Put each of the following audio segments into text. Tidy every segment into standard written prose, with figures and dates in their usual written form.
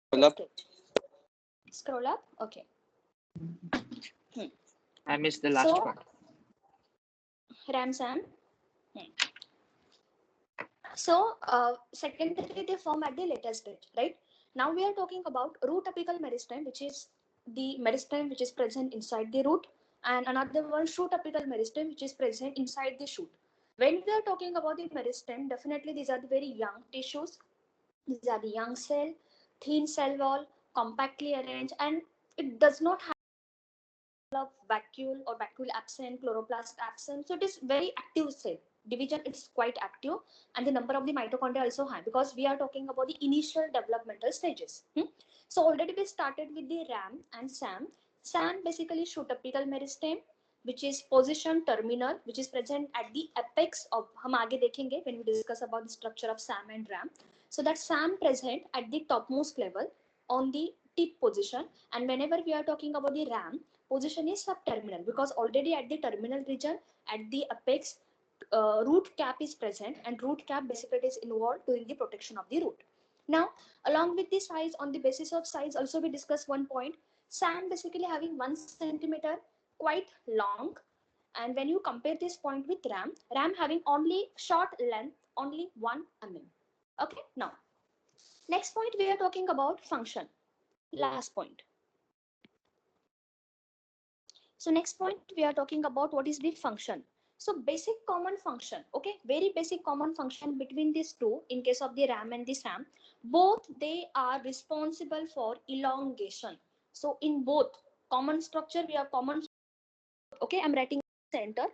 Scroll up. Scroll up. Okay. I missed the last part. RAM SAM. So secondary they form at the later stage, right? Now we are talking about root apical meristem, which is the meristem which is present inside the root, and another one shoot apical meristem, which is present inside the shoot. When we are talking about the meristem, definitely these are the very young tissues. These are the young cell, thin cell wall, compactly arranged, and it does not have of vacuole or vacuole absent, chloroplast absent. So it is very active cell division. It's quite active, and the number of the mitochondria also high because we are talking about the initial developmental stages. So already we started with the RAM and SAM. SAM basically shoot apical meristem, which is position terminal, which is present at the apex of. हम आगे देखेंगे when we discuss about the structure of SAM and RAM. So that SAM present at the topmost level on the tip position, and whenever we are talking about the RAM, position is subterminal because already at the terminal region at the apex root cap is present, and root cap basically is involved during the protection of the root. Now along with the size, on the basis of size also we discuss one point. SAM basically having 1 centimeter, quite long, and when you compare this point with RAM having only short length, only 1 mm. Okay, now next point we are talking about function, last point. So next point we are talking about what is the function. So basic common function, okay, very basic common function between these two in case of the RAM and the SAM, both they are responsible for elongation. So in both common structure we are common, okay, I'm writing center,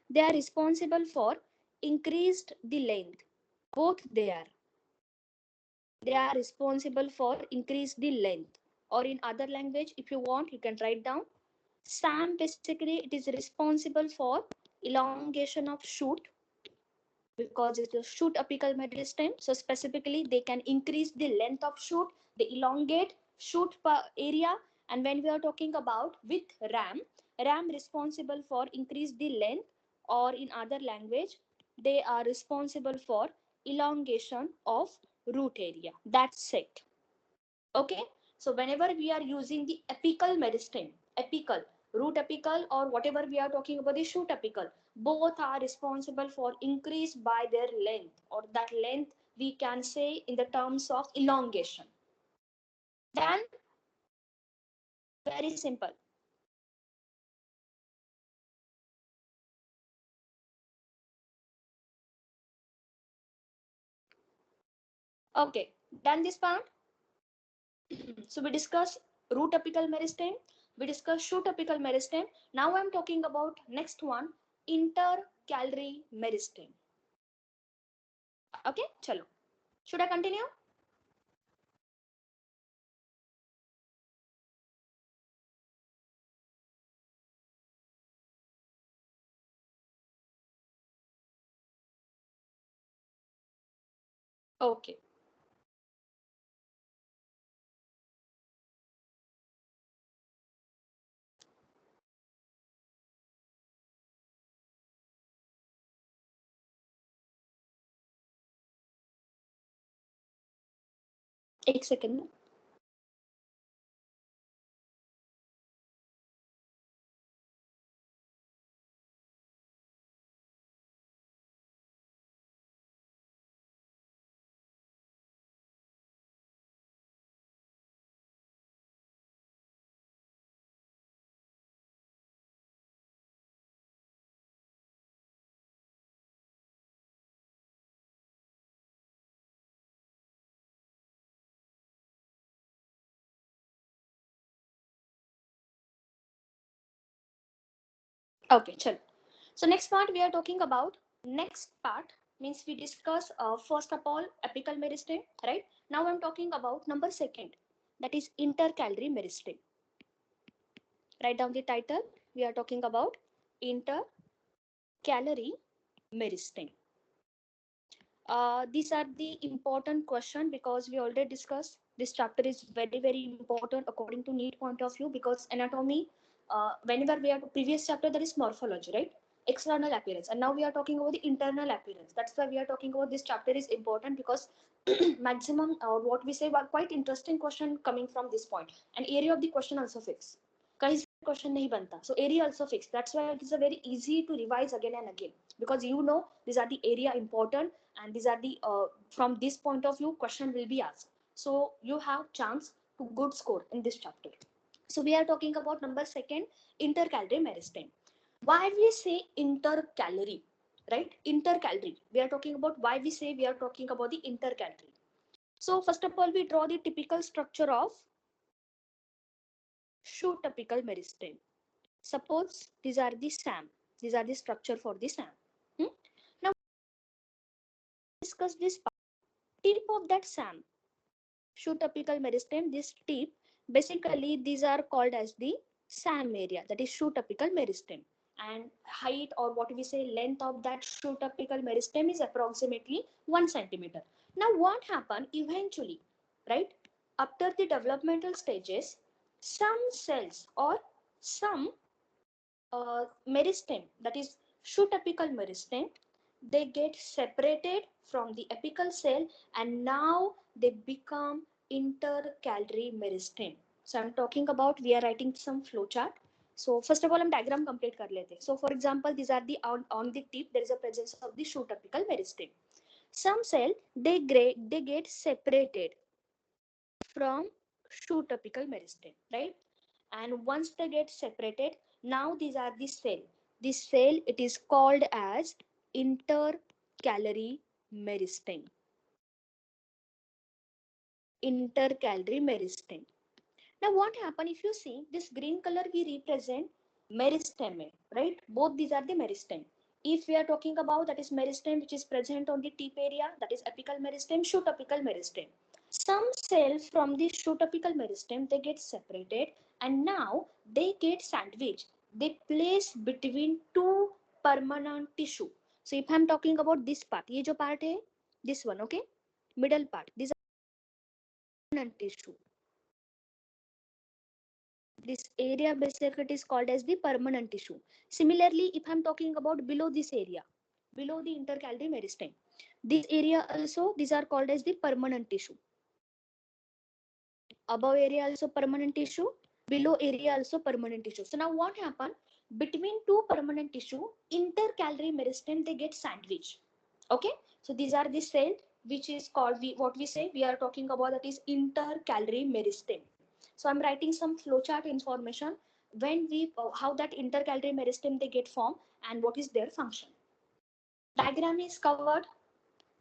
they are responsible for increased the length. Both they are responsible for increase the length, or in other language if you want you can write down. SAM basically it is responsible for elongation of shoot because it is shoot apical meristem. So specifically they can increase the length of shoot, they elongate shoot area. And when we are talking about with RAM responsible for increase the length, or in other language they are responsible for elongation of root area. That's it. Okay, so whenever we are using the apical meristem, apical, root apical, or whatever we are talking about the shoot apical, both are responsible for increase by their length, or that length we can say in the terms of elongation. Then very simple. Okay, done this part. So we discuss root apical meristem, we discuss shoot apical meristem. Now I'm talking about next one, intercalary meristem. Okay, chalo. Should I continue? Okay. एक second. Okay, chalo. So next part we are talking about, next part means we discuss first of all apical meristem, right? Now I'm talking about number second, that is intercalary meristem. Write down the title. We are talking about intercalary meristem. These are the important question because we already discussed this chapter is very important according to NEET point of view, because anatomy, whenever we are to previous chapter there is morphology, right? external appearance, and now we are talking about the internal appearance. That's why we are talking about this chapter is important, because maximum what we say, quite interesting question coming from this point, and area of the question also fixed. कहीं से question नहीं बनता, so area also fixed. That's why it is a very easy to revise again and again, because you know these are the area important, and these are the from this point of view question will be asked, so you have chance to good score in this chapter. So we are talking about number second, intercalary meristem. Why we say intercalary, right? Intercalary, we are talking about why we say we are talking about the intercalary. So first of all, we draw the typical structure of shoe typical meristem. Suppose these are the SAM, these are the structure for the SAM. Now discuss this part. Tip of that SAM, shoe typical meristem, this tip, basically these are called as the SAM area, that is shoe typical meristem, and height, or what we say length of that shoe typical meristem is approximately 1 centimeter. Now what happened eventually, right? After the developmental stages, some cells or some meristem, that is shoe typical meristem, they get separated from the apical cell, and now they become intercalary meristem. So I'm talking about, we are writing some flow chart. So first of all, I'm diagram complete kar lete. So for example, these are the on the tip there is a presence of the shoe typical meristem. Some cell they get separated from shoe typical meristem, right? And once they get separated, now these are the cell. This cell, it is called as intercalary meristem. Intercalary meristem. Now what happen, if you see this green color, we represent meristem, right? Both these are the meristem. If we are talking about, that is meristem which is present on the tip area, that is apical meristem, shoot apical meristem. Some cells from the shoot apical meristem, they get separated, and now they get sandwiched. They place between two permanent tissue. So if I'm talking about this part, ये जो part है, this one, okay, middle part, this is permanent tissue. This area basically is called as the permanent tissue. Similarly, if I'm talking about below this area, below the intercalary meristem, this area also, these are called as the permanent tissue. Above area also permanent tissue, below area also permanent tissue. So now what happened? Between two permanent tissue, intercalary meristem, they get sandwiched. Okay, so these are the cell which is called, what we say, we are talking about, that is intercalary meristem. So I'm writing some flowchart information when we how that intercalary meristem they get formed and what is their function. Diagram is covered.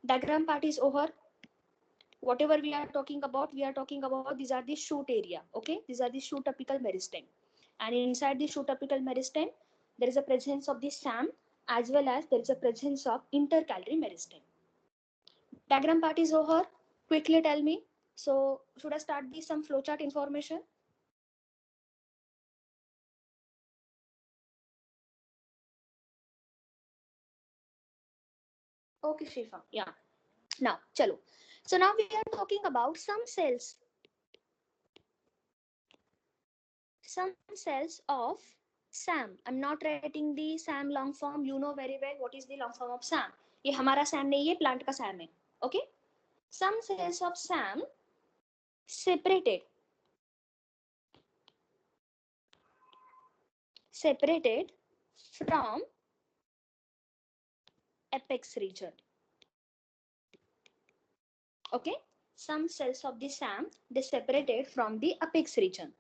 Diagram part is over. Whatever we are talking about, these are the shoot area. Okay, these are the shoot apical meristem, and inside the shoot apical meristem, there is a presence of the SAM as well as there is a presence of intercalary meristem. Diagram part is over. Quickly tell me. So should I start the some flowchart information? Okay, Shifa. Yeah. Now, chalo. So now we are talking about some cells of SAM. I'm not writing the SAM long form. You know very well what is the long form of SAM. ये हमारा SAM नहीं है, plant का SAM है. Okay. Some cells of SAM separated from apex region. Okay. Some cells of the SAM, they separated from the apex region.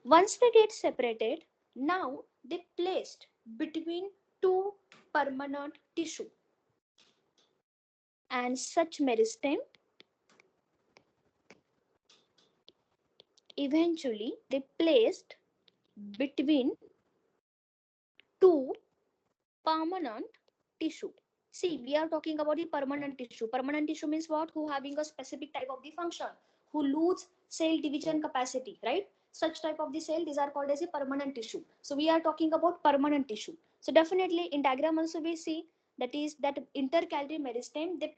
Once they get separated, now they placed between two permanent tissue, and such meristem eventually they placed between two permanent tissue. See, we are talking about the permanent tissue. Permanent tissue means what? Who having a specific type of the function, who lose cell division capacity, right? Such type of the cell, these are called as a permanent tissue. So we are talking about permanent tissue. So definitely in diagram also we see that is that intercalary meristem, they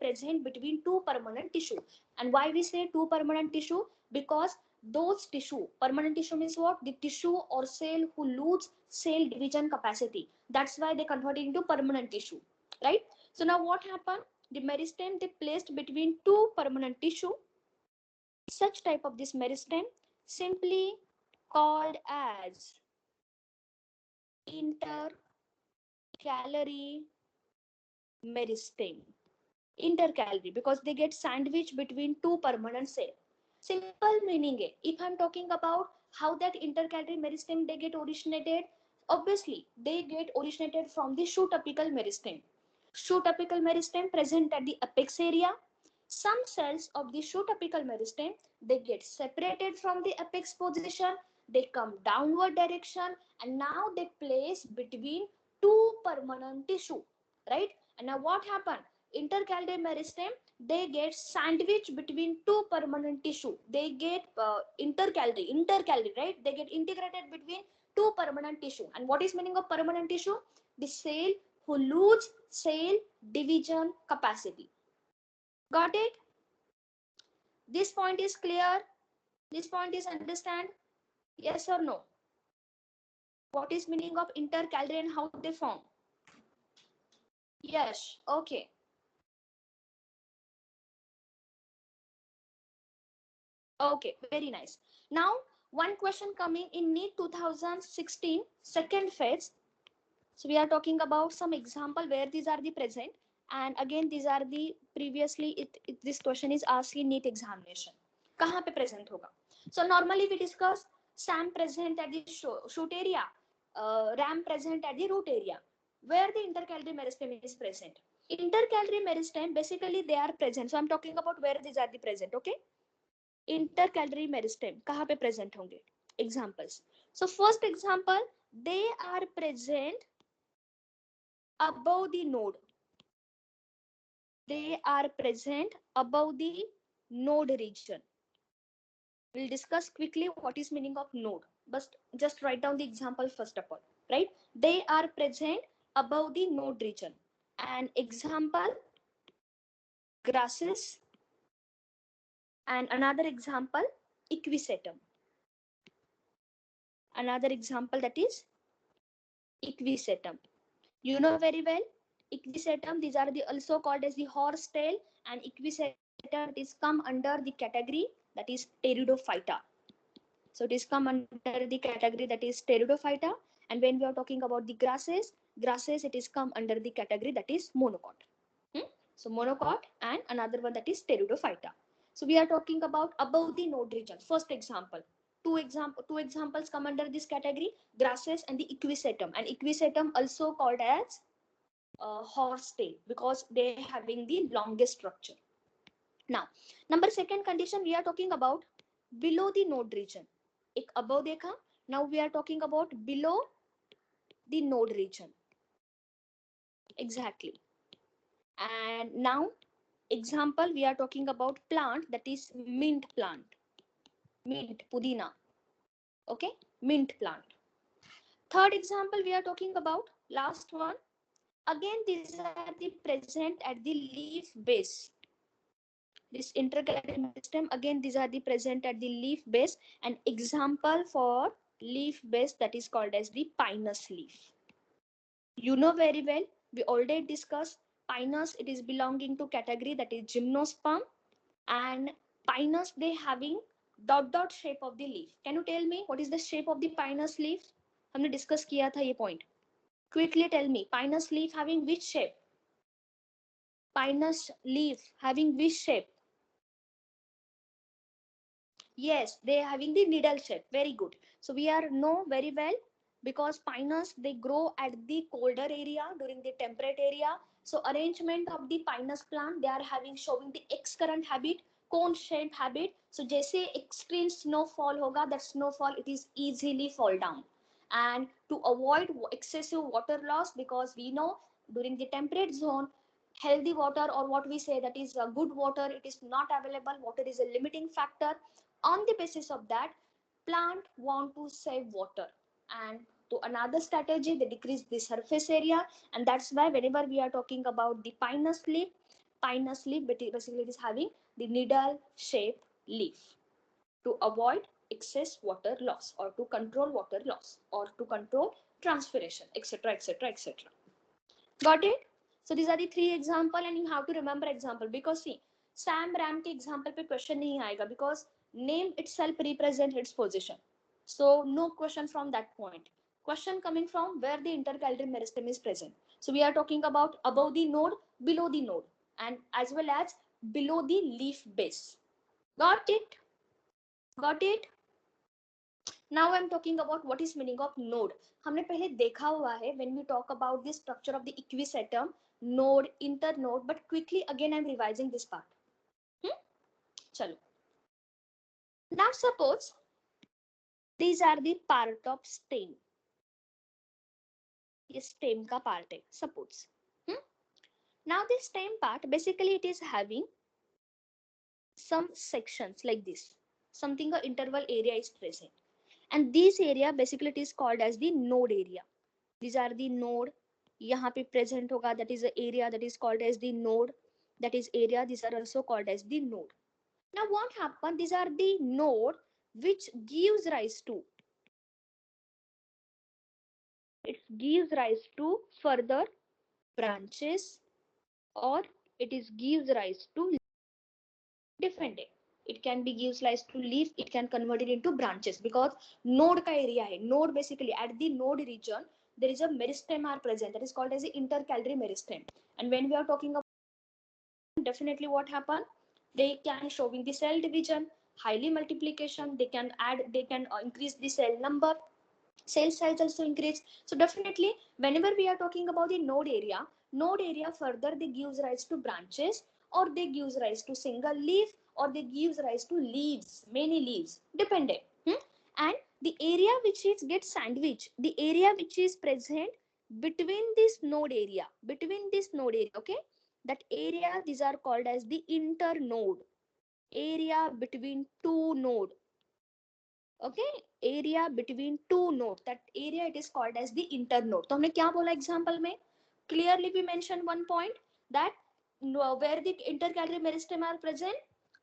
present between two permanent tissue. And why we say two permanent tissue? Because those tissue, permanent tissue means what? The tissue or cell who lose cell division capacity. That's why they convert it into permanent tissue, right? So now what happened? The meristem they placed between two permanent tissue. Such type of this meristem simply called as intercalary meristem. Intercalary because they get sandwiched between two permanent cells. Simple meaning है. If I'm talking about how that intercalary meristem they get originated, obviously they get originated from the shoot apical meristem. Shoot apical meristem present at the apex area. Some cells of the shoot apical meristem they get separated from the apex position. They come downward direction and now they place between two permanent tissue, right? And now what happened? Intercalary meristem they get sandwiched between two permanent tissue. They get intercalary, right? They get integrated between two permanent tissue. And what is meaning of permanent tissue? The cell who lose cell division capacity. Got it? This point is clear? This point is understand? Yes or no? What is meaning of intercalary and how they form? Yes, okay. Okay, very nice. Now, one question coming in NEET 2016 second phase. So we are talking about some example where these are the present, and again these are the previously this question is asked in NEET examination. कहाँ पे present होगा? So normally we discuss SAM present at the shoot area, RAM present at the root area, where the intercalary meristem is present. Intercalary meristem basically they are present. So I'm talking about where these are the present. Okay. Intercalary meristem कहाँ पे present होंगे examples so first example they are present above the node. They are present above the node region. We'll discuss quickly what is meaning of node, but just write down the example first of all, right? They are present above the node region. An example, grasses, and another example, equisetum. Another example that is equisetum. You know very well, equisetum, these are the also called as the horse tail, and equisetum is come under the category that is pteridophyta. So it is come under the category that is pteridophyta, and when we are talking about the grasses, it is come under the category that is monocot. So monocot and another one that is pteridophyta. So we are talking about above the node region. First example. Two examples come under this category, grasses and the equisetum. And equisetum also called as horse tail because they having the longest structure. Now, number second condition we are talking about below the node region. एक above देखा. Now we are talking about below the node region. Exactly. And now example we are talking about plant that is mint plant. Mint, pudina. Okay, mint plant. Third example we are talking about, last one. Again, these are the present at the leaf base. This intercalary meristem, again, these are the present at the leaf base. An example for leaf base that is called as the pinus leaf. You know very well, we already discussed pinus, it is belonging to category that is gymnosperm, and pinus they having dot shape of the leaf. Can you tell me what is the shape of the pinus leaf? हमने discuss किया था ये point. Quickly tell me, pinus leaf having which shape? Pinus leaf having which shape? Yes, they are having the needle shape. Very good. So we are know very well because pinus they grow at the colder area during the temperate area. So arrangement of the pinus plant they are having showing the excurrent habit, cone shape habit. So जैसे extreme snowfall होगा, that snowfall it is easily fall down. And to avoid excessive water loss, because we know during the temperate zone healthy water or what we say that is good water it is not available, water is a limiting factor. On the basis of that, plant want to save water, and to another strategy they decrease the surface area, and that's why whenever we are talking about the pinus leaf basically it is having the needle shaped leaf to avoid excess water loss, or to control water loss, or to control transpiration, etc, etc, etc. Got it? So these are the three example, and you have to remember example, because see, Sam Ram के example पे question नहीं आएगा, because name itself represent its position. So no question from that point. Question coming from where the intercalary meristem is present. So we are talking about above the node, below the node, and as well as below the leaf base. Got it? Got it? Now I'm talking about what is meaning of node. हमने पहले देखा हुआ है when we talk about the structure of the equisetum, node, internode, but quickly again I'm revising this part. चलो. Now suppose these are the part of stem. ये stem का part है. Suppose. Now this stem part basically it is having some sections like this. Something a interval area is present. And this area basically it is called as the node area. These are the node. यहाँ पे present होगा, that is the area that is called as the node. That is area. These are also called as the node. Now what happened? These are the node which gives rise to. It gives rise to further branches, or it is gives rise to different. It can be gives rise to leaf. It can convert it into branches, because node का area है. Node basically at the node region there is a meristem are present, that is called as the intercalary meristem. And when we are talking about, definitely what happen, they can showing the cell division, highly multiplication, they can add, they can increase the cell number, cell size also increase. So definitely whenever we are talking about the node area further they gives rise to branches, or they gives rise to single leaf, or they gives rise to leaves, many leaves, dependent. And the area which is get sandwich, the area which is present between this node area, okay, that area, these are called as the internode. Area between two node, okay, area between two nodes, that area it is called as the internode. तो हमने क्या बोला example में? Clearly we mentioned one point, that where the intercalary meristem are present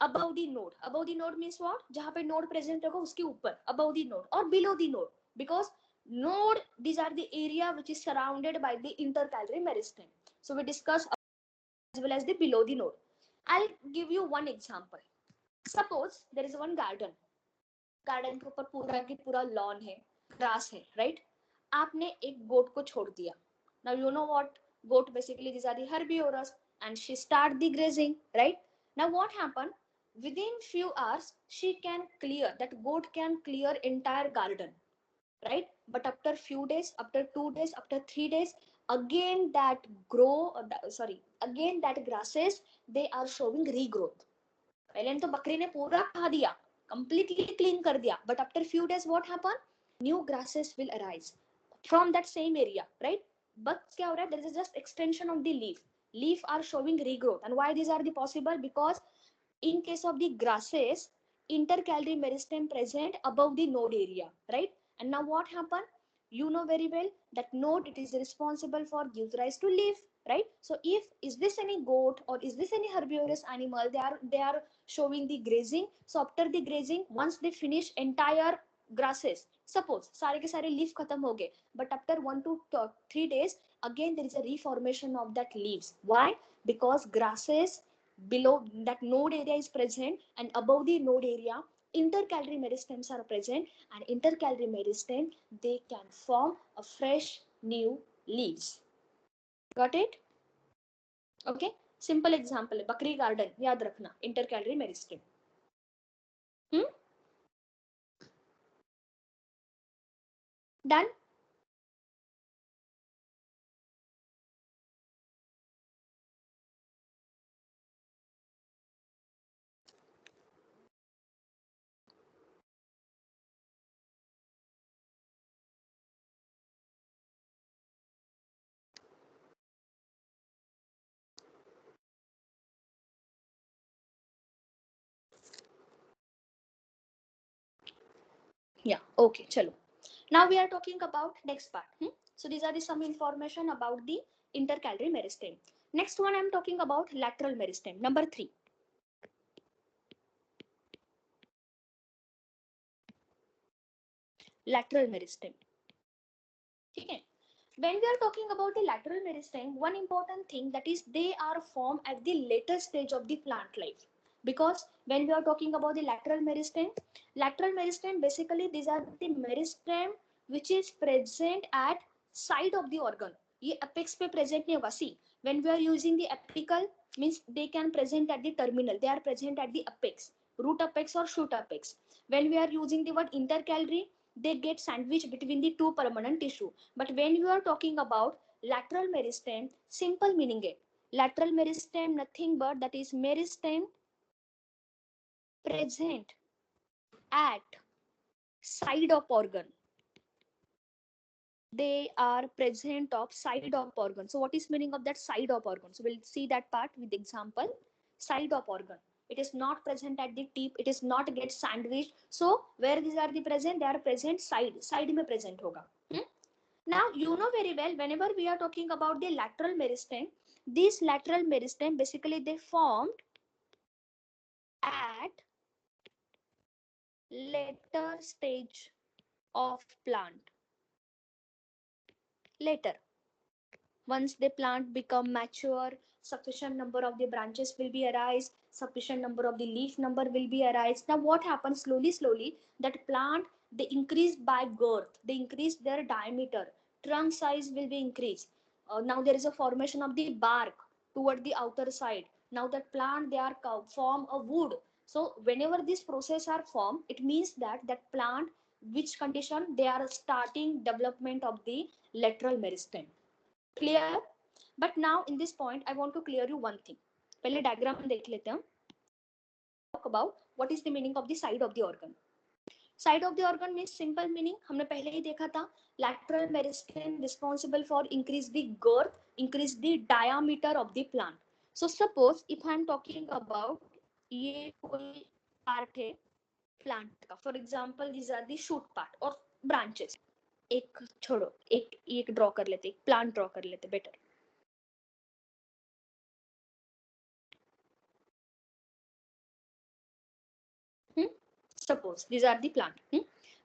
above the node. Above the node means what? जहाँ पे node present होगा उसके ऊपर, above the node, or below the node, because node, these are the area which is surrounded by the intercalary meristem. So we discuss as well as the below the node. I'll give you one example. Suppose there is one garden के ऊपर पूरा की पूरा lawn है, grass है, right? आपने एक गोट को छोड़ दिया. Now you know what goat basically, these are the herbivorous, and she start the grazing, right? Now what happened, within few hours she can clear, that goat can clear entire garden, right? But after few days, after 2 days, after 3 days, again that again that grasses they are showing regrowth. पहले तो बकरी ने पूरा खा दिया, completely clean कर दिया, but after few days what happen, new grasses will arise from that same area, right? But क्या हो रहा है, there is just extension of the leaf are showing regrowth. And why these are the possible? Because in case of the grasses, intercalary meristem present above the node area, right? And now what happened, you know very well that node it is responsible for gives rise to leaf, right? So if is this any goat or is this any herbivorous animal, they are showing the grazing. So after the grazing, once they finish entire grasses, suppose सारे के सारे leaf खत्म हो गए, but after 1 to 3 days again there is a reformation of that leaves. Why? Because grasses below that node area is present, and above the node area intercalary meristems are present, and intercalary meristem they can form a fresh new leaves. Got it? Okay, simple example, bakri garden, याद रखना, intercalary meristem. Done? Yeah, okay, chalo. Now we are talking about next part. So these are the some information about the intercalary meristem. Next one I'm talking about lateral meristem, number 3. lateral meristem. Okay. When we are talking about the lateral meristem, one important thing that is they are formed at the later stage of the plant life. Because when we are talking about the lateral meristem basically these are the meristem which is present at side of the organ. ये apex पे present नहीं होगा. See, when we are using the apical means they can present at the terminal. They are present at the apex, root apex or shoot apex. When we are using the word intercalary, they get sandwiched between the two permanent tissue. But when you are talking about lateral meristem, simple meaning है. Lateral meristem nothing but that is meristem present at side of organ. They are present of side of organ. So what is meaning of that side of organ? So we'll see that part with example. Side of organ. It is not present at the tip. It is not get sandwiched. So where these are the present? They are present side. Side में present होगा. Now you know very well whenever we are talking about the lateral meristem, this lateral meristem basically they formed at later stage of plant. Later, once the plant become mature, sufficient number of the branches will be arise, sufficient number of the leaf number will be arise. Now what happens slowly that plant they increase by girth, they increase their diameter, trunk size will be increased. Now there is a formation of the bark toward the outer side. Now that plant they are form a wood. So whenever this process are formed, it means that that plant which condition they are starting development of the lateral meristem. Clear? But now in this point I want to clear you one thing. पहले diagram देख लेते हैं. Talk about what is the meaning of the side of the organ. Side of the organ means simple meaning हमने पहले ही देखा था. Lateral meristem responsible for increase the girth, increase the diameter of the plant. So suppose if I am talking about ये कोई part है plant का. For example these are the shoot part or branches. एक छोड़ो एक draw कर लेते, एक plant draw कर लेते better. Suppose these are the plant.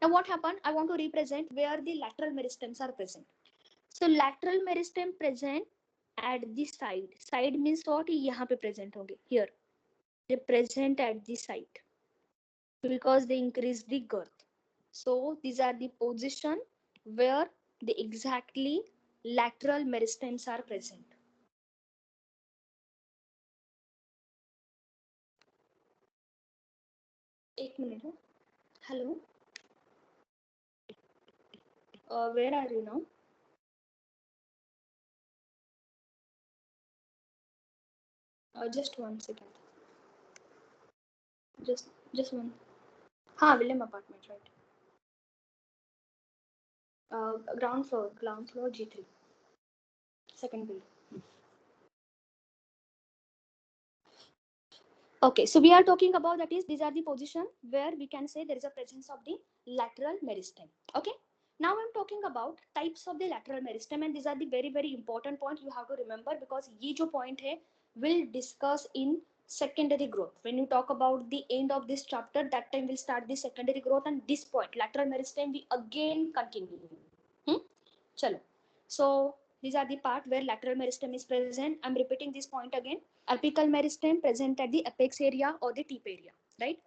Now what happened? I want to represent where the lateral meristems are present. So lateral meristem present at the side. Side means what? यहाँ पे present होंगे. Here they present at the side because they increase the girth. So these are the position where the exactly lateral meristems are present. एक minute. Hello. Where are you now? Just 1 second. Just one. हाँ, William apartment, right? Ground floor G3, second building. Okay, so we are talking about that is these are the position where we can say there is a presence of the lateral meristem. Okay, now I'm talking about types of the lateral meristem, and these are the very important point you have to remember because ये जो point है will discuss in secondary growth. When you talk about the end of this chapter, that time we'll start the secondary growth, and this point lateral meristem we again continue. Chalo. So these are the part where lateral meristem is present. I'm repeating this point again. Apical meristem present at the apex area or the tip area, right?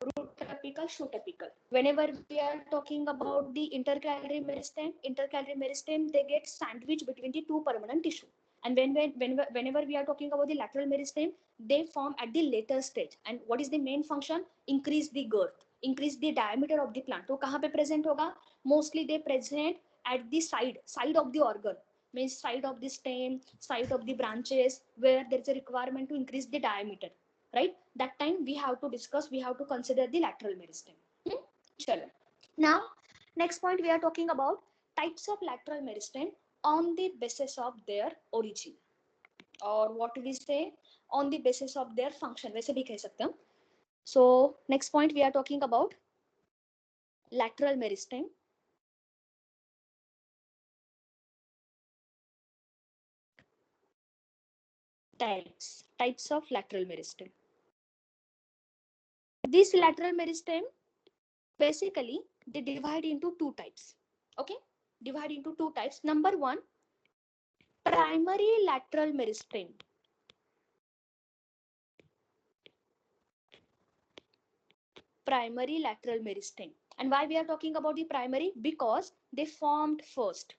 Root apical, shoot apical. Whenever we are talking about the intercalary meristem, they get sandwiched between the two permanent tissue. And whenever we are talking about the lateral meristem, they form at the later stage. And what is the main function? Increase the girth, increase the diameter of the plant. तो कहाँ पे present होगा? Mostly they present at the side of the organ, means side of the stem, side of the branches, where there is a requirement to increase the diameter, right? That time we have to consider the lateral meristem. Chalo. Now next point we are talking about types of lateral meristem on the basis of their origin, or what we say on the basis of their function, वैसे भी कह सकते हैं. So next point we are talking about lateral meristem types of lateral meristem. This lateral meristem basically they divide into two types. Okay, divide into two types. Number one, primary lateral meristem. Primary lateral meristem. And why we are talking about the primary? Because they formed first.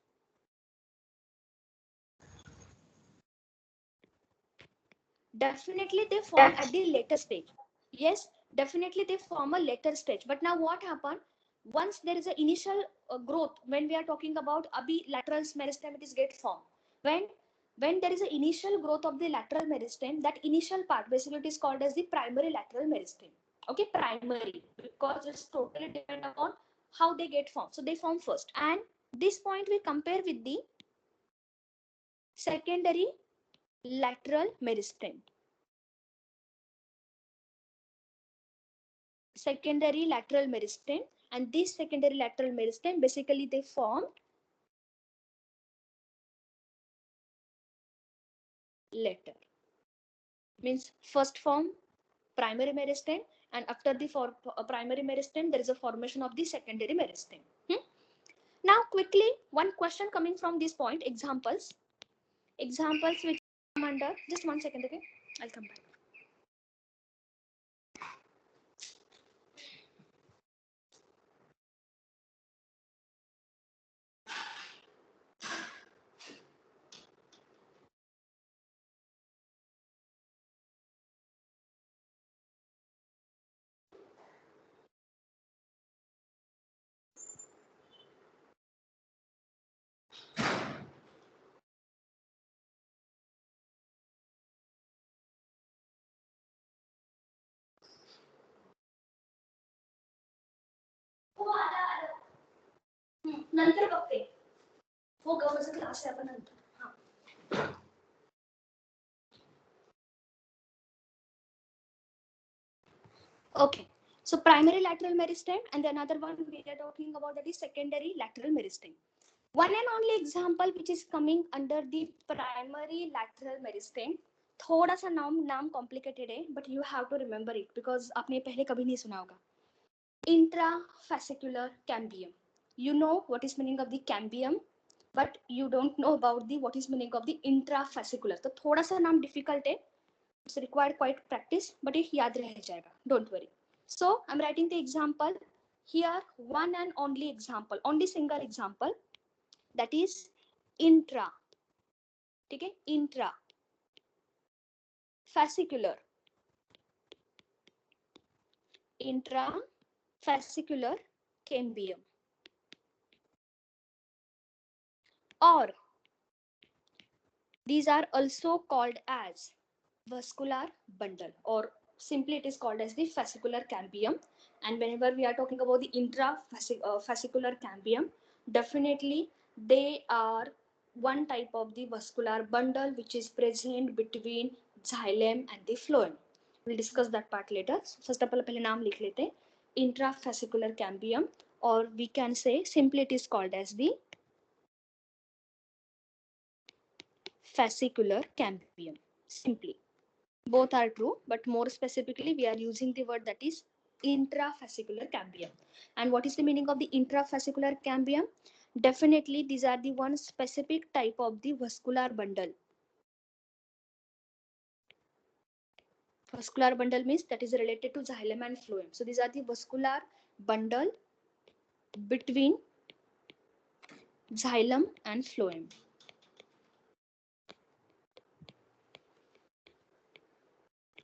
Definitely they form at the later stage. Yes, definitely they form a later stage. But now what happened? Once there is an initial growth, when we are talking about abi lateral meristem, it is get formed. When when there is an initial growth of the lateral meristem, that initial part basically it is called as the primary lateral meristem. Okay, primary, because it's totally depend upon how they get formed. So they form first. And this point we compare with the secondary lateral meristem. Secondary lateral meristem, and this secondary lateral meristem basically they form later. Means first form primary meristem, and after the primary meristem there is a formation of the secondary meristem. Now quickly one question coming from this point, examples which come under, just 1 second, okay, I'll come back. नंतर बघते, हो गव्हर्नमेंटचा class आहे आपण नंतर. Okay, so primary lateral meristem, and the another one we are talking about, that is secondary lateral meristem. One and only example which is coming under the primary lateral meristem, थोड़ा सा नाम complicated है, but you have to remember it because आपने पहले कभी नहीं सुना होगा. Intrafascicular cambium. You know what is meaning of the cambium, but you don't know about the what is meaning of the intrafascicular. तो थोड़ा सा नाम difficult है. It's required quite practice, but ये याद रह जाएगा. Don't worry. So I'm writing the example here. One and only example, only single example, that is intra. ठीक है, intra fascicular cambium, or these are also called as vascular bundle, or simply it is called as the fascicular cambium. And whenever we are talking about the fascicular cambium, definitely they are one type of the vascular bundle which is present between xylem and the phloem. We'll discuss that part later. So first of all, पहले नाम लिख लेते हैं, intrafascicular cambium, or we can say simply it is called as the fascicular cambium. Simply, both are true, but more specifically we are using the word that is intrafascicular cambium. And what is the meaning of the intrafascicular cambium? Definitely these are the one specific type of the vascular bundle. Vascular bundle means that is related to xylem and phloem. So these are the vascular bundle between xylem and phloem.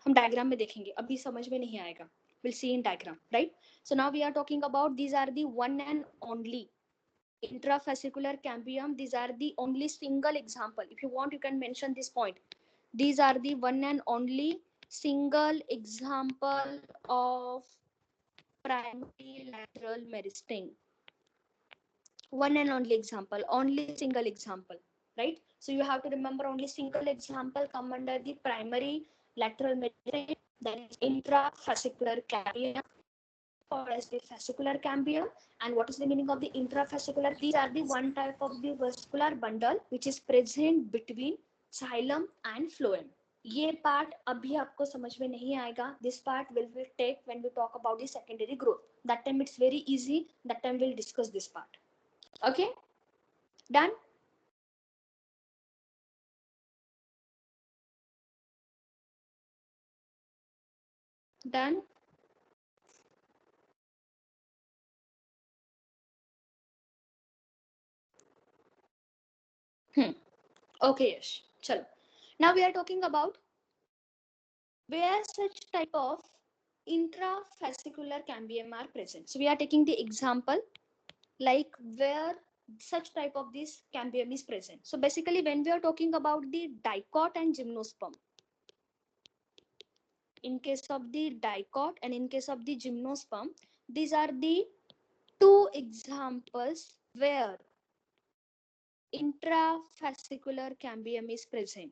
हम diagram में देखेंगे, अभी समझ में नहीं आएगा. We'll see in diagram, right? So now we are talking about these are the one and only intrafascicular cambium. These are the only single example. If you want, you can mention this point. These are the one and only single example of primary lateral meristem. One and only example, only single example, right? So you have to remember only single example come under the primary lateral meristem, that is intrafascicular cambium, or as the fascicular cambium. And what is the meaning of the intrafascicular? These are the one type of the vascular bundle which is present between xylem and phloem. ये part अभी आपको समझ में नहीं आएगा. This part will we take when we talk about the secondary growth. That time it's very easy. That time we'll discuss this part. Okay, done. Done. Okay, yes. Chalo. Now we are talking about where such type of intrafascicular cambium are present. So we are taking the example like where such type of this cambium is present. So basically when we are talking about the dicot and gymnosperm, in case of the dicot and in case of the gymnosperm, these are the two examples where intrafascicular cambium is present.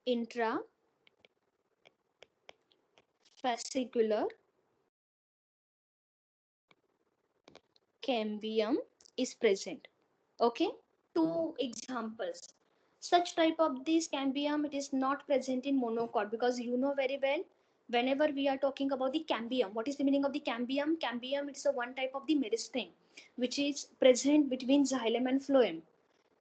Intrafascicular cambium is present. Okay, two examples. Such type of this cambium, it is not present in monocot, because you know very well, whenever we are talking about the cambium, what is the meaning of the cambium? Cambium, it's a one type of the meristem which is present between xylem and phloem.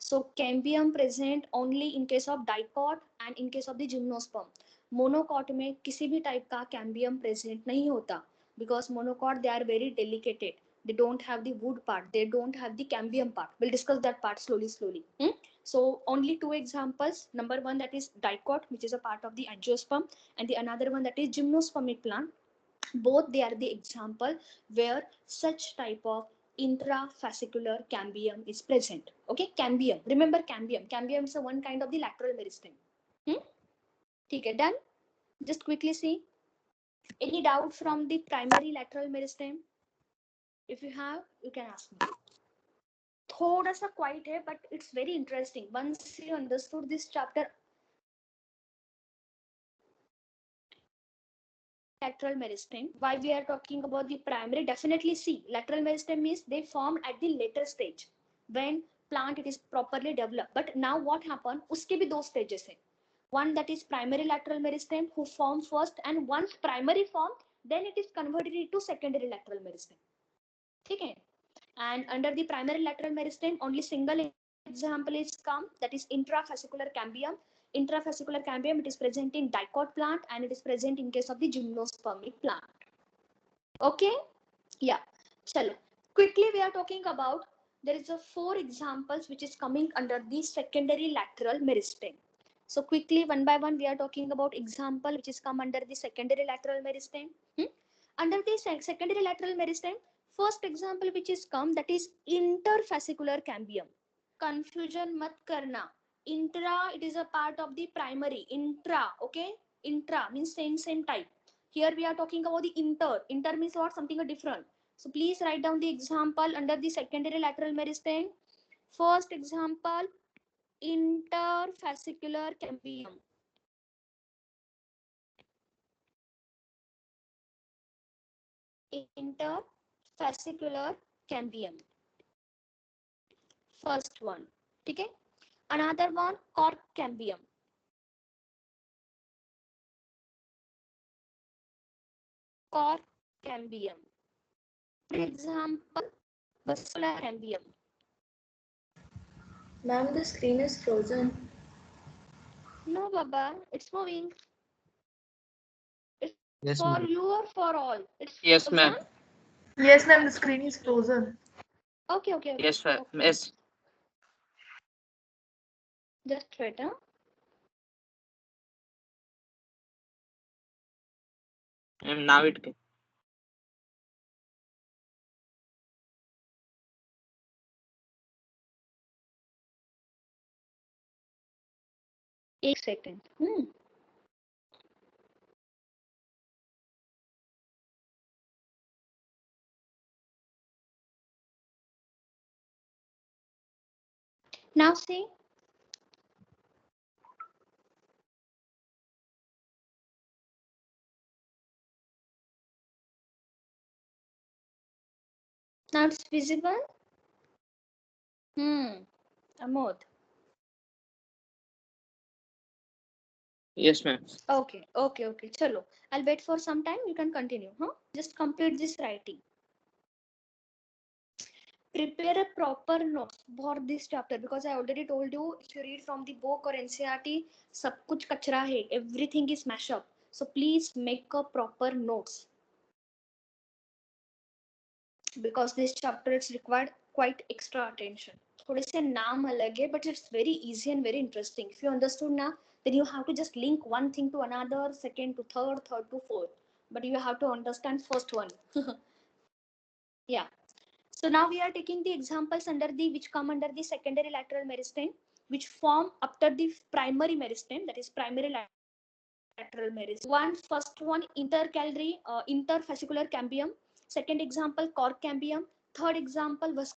So cambium present only in case of dicot and in case of the gymnosperm. Monocot में किसी भी type का cambium present नहीं होता, because monocot they are very delicate. They don't have the wood part. They don't have the cambium part. We'll discuss that part slowly. So only two examples. Number one, that is dicot, which is a part of the angiosperm, and the another one, that is gymnospermic plant. Both they are the example where such type of intrafascicular cambium is present. Okay, cambium. Remember cambium. Cambium is a one kind of the lateral meristem. Okay, done. Just quickly see. Any doubt from the primary lateral meristem? If you have, you can ask me. थोड़ा सा quiet है, but it's very interesting. Once you understood this chapter, lateral meristem, why we are talking about the primary, definitely see lateral meristem means they form at the later stage when plant it is properly developed. But now what happened, uske bhi दो stages hai. One, that is primary lateral meristem who form first, and once primary form, then it is converted into secondary lateral meristem. ठीक है. And under the primary lateral meristem, only single example is come, that is intrafascicular cambium. Intrafascicular cambium, it is present in dicot plant and it is present in case of the gymnospermic plant. Okay, yeah. Chalo, quickly we are talking about, there is a four examples which is coming under the secondary lateral meristem. So quickly one by one we are talking about example which is come under the secondary lateral meristem. Under the secondary lateral meristem, first example which is come, that is interfascicular cambium. Confusion mat karna. Intra, it is a part of the primary. Intra, okay, intra means same type. Here we are talking about the inter means what, something different. So please write down the example under the secondary lateral meristem. First example, interfascicular cambium. Interfascicular cambium, first one. Okay, another one, cork cambium. Cork cambium. For example, vascular cambium. Ma'am, the screen is frozen. No, Baba, it's moving. It's Yes, for ma'am. you or for all? It's Yes, frozen? ma'am. Yes, ma'am, the screen is frozen. Okay. Yes, sir. Okay. Yes. Just wait, huh? Now it can. एक second. Now see. Now it's visible. Amod. Yes, ma'am. Okay. Chalo. I'll wait for some time. You can continue. Huh? Just complete this writing. Prepare a proper notes for this chapter because I already told you if you read from the book or NCRT, सब कुछ कचरा है. Everything is mash up. So please make a proper notes because this chapter is required quite extra attention. थोड़े से नाम अलग है but it's very easy and very interesting. If you understood now, then you have to just link one thing to another, second to third, third to fourth. But you have to understand first one. Yeah. So now we are taking the examples under the which come under the secondary lateral meristem, which form after the primary meristem, that is primary lateral meristem. First one intercalary, interfascicular cambium. Second example cork cambium. Third example was,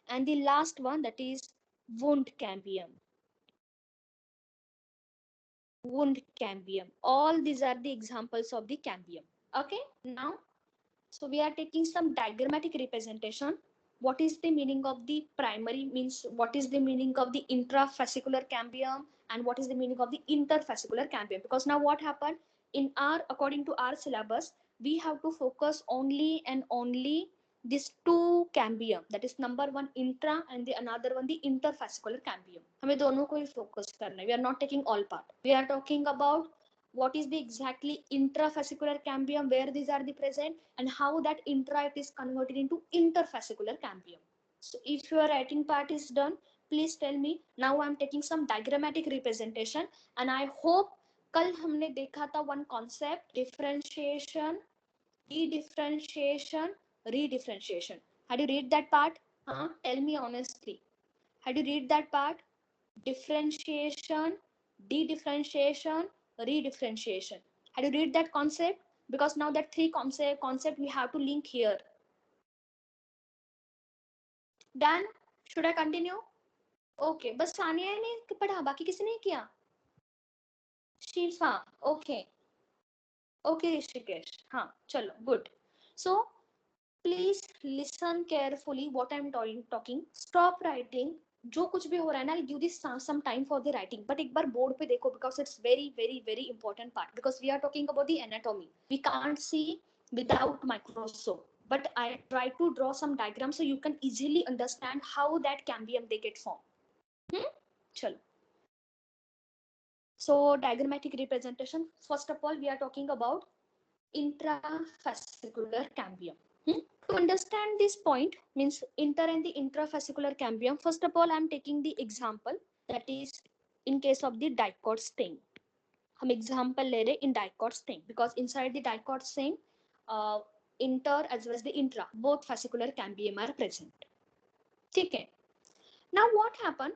and the last one that is wound cambium. Wound cambium. All these are the examples of the cambium. Okay, now so we are taking some diagrammatic representation. What is the meaning of the primary, means what is the meaning of the intrafascicular cambium and what is the meaning of the interfascicular cambium? Because now what happened in our, according to our syllabus, we have to focus only and only these two cambium, that is number one intra and the another one the interfascicular cambium. हमें दोनों को ही focus करना है. We are not taking all part. We are talking about what is the exactly intrafascicular cambium, where these are the present, and how that intra it is converted into interfascicular cambium. So if your writing part is done, please tell me. Now I am taking some diagrammatic representation, and I hope कल हमने देखा था one concept differentiation, dedifferentiation, redifferentiation. Had you read that part? Tell me honestly. Had you read that part? Differentiation, dedifferentiation, redifferentiation. Had you read that concept? Because now that three concept we have to link here. Done? Should I continue? Okay. बस सानिया ने पढ़ा, बाकी किसी ने किया? शिफा. Okay. Okay, Rishikesh. हाँ, चलो. Good. So please listen carefully what I'm talking. Stop writing. जो कुछ भी हो रहा है ना, give this some time for the writing. But एक बार board पे देखो because it's very important part. Because we are talking about the anatomy. We can't see without microscope. But I try to draw some diagrams so you can easily understand how that cambium they get formed. चलो. So diagrammatic representation. First of all, we are talking about intrafascicular cambium. To understand this point, means inter and the intrafascicular cambium, first of all I am taking the example, that is in case of the dicot stain. हम example ले रहे in dicot stain because inside the dicot stain, inter as well as the intra, both fascicular cambium are present. ठीक है. Now what happened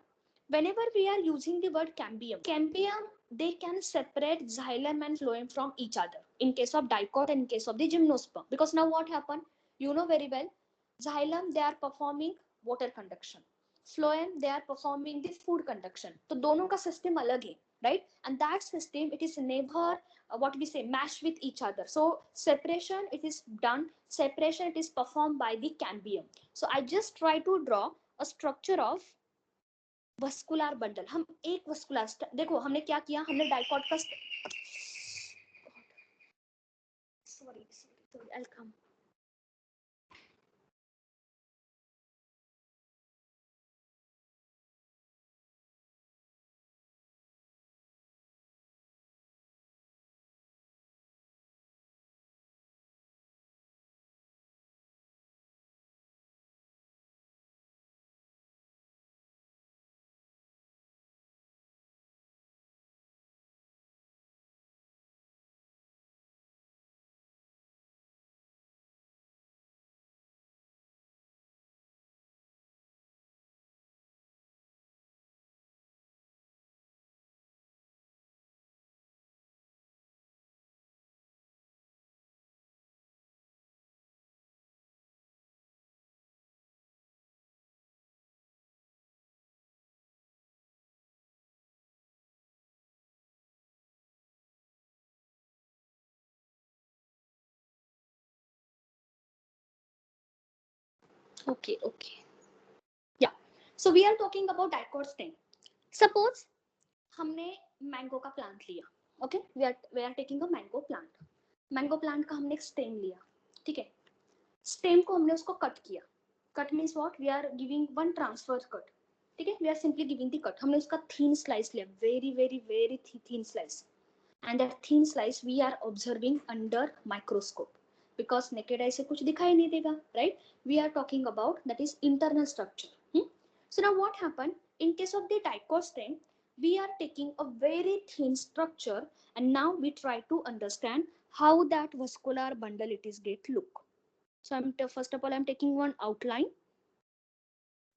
whenever we are using the word cambium, they can separate xylem and phloem from each other in case of dicot and in case of the gymnosperm. Because now what happened, you know very well, xylem they are performing water conduction, phloem they are performing the food conduction. तो दोनों का system अलग है, right? And that system it is never what we say mash with each other. So separation it is done, separation it is performed by the cambium. So I just try to draw a structure of vascular bundle. हम एक vascular, देखो हमने क्या किया, हमने dicot का sorry I will come. Okay. Yeah. So we are talking about dicot stem. Suppose हमने mango का प्लांट लिया, okay, we are taking a mango plant. Mango plant का हमने एक स्टेम लिया, ठीक है. स्टेम को हमने उसको कट किया. Cut means what, we are giving one transverse cut, ठीक है. We are simply giving the cut. हमने उसका थीन स्लाइस लिया, very very very thin slice, and that thin slice we are observing under microscope because naked eye से कुछ दिखाई नहीं देगा, right? We are talking about that is internal structure. So now what happened in case of the dicot stem, we are taking a very thin structure and now we try to understand how that vascular bundle it is get look. So first of all I'm taking one outline.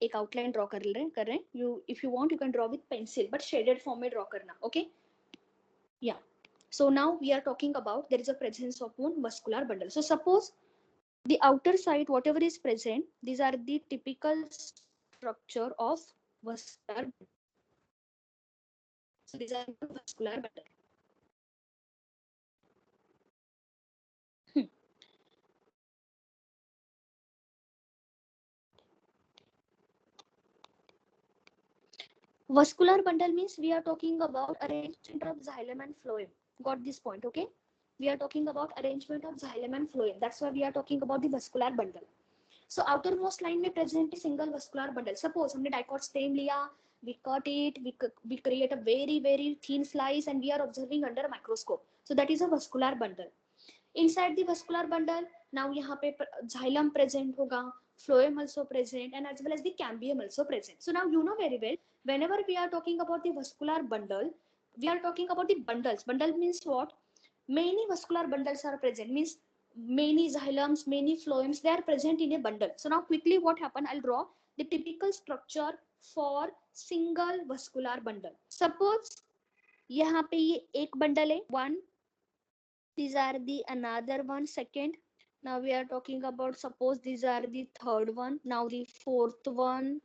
एक outline draw कर रहे हैं. You if you want you can draw with pencil but shaded form में draw करना, okay? Yeah. So now we are talking about there is a presence of one vascular bundle. So suppose the outer side, whatever is present, these are the typical structure of vascular bundle. So these are the vascular bundle. Vascular bundle means we are talking about arrangement of xylem and phloem. Got this point, okay? We are talking about arrangement of xylem and phloem. That's why we are talking about the vascular bundle. So outermost line में present a single vascular bundle. Suppose हमने dicot stem लिया, we cut it, we create a very very thin slice and we are observing under a microscope. So that is a vascular bundle. Inside the vascular bundle, now यहाँ पे xylem present होगा, phloem also present, and as well as the cambium also present. So now you know very well, whenever we are talking about the vascular bundle, we are talking about the bundles. Bundle means what? Many vascular bundles are present, means many xylems, many phloems, they are present in a bundle. So now quickly what happened, I'll draw the typical structure for single vascular bundle. Suppose यहाँ पे ये एक bundle है, one. These are the another one, second. Now we are talking about, suppose these are the third one, now the fourth one.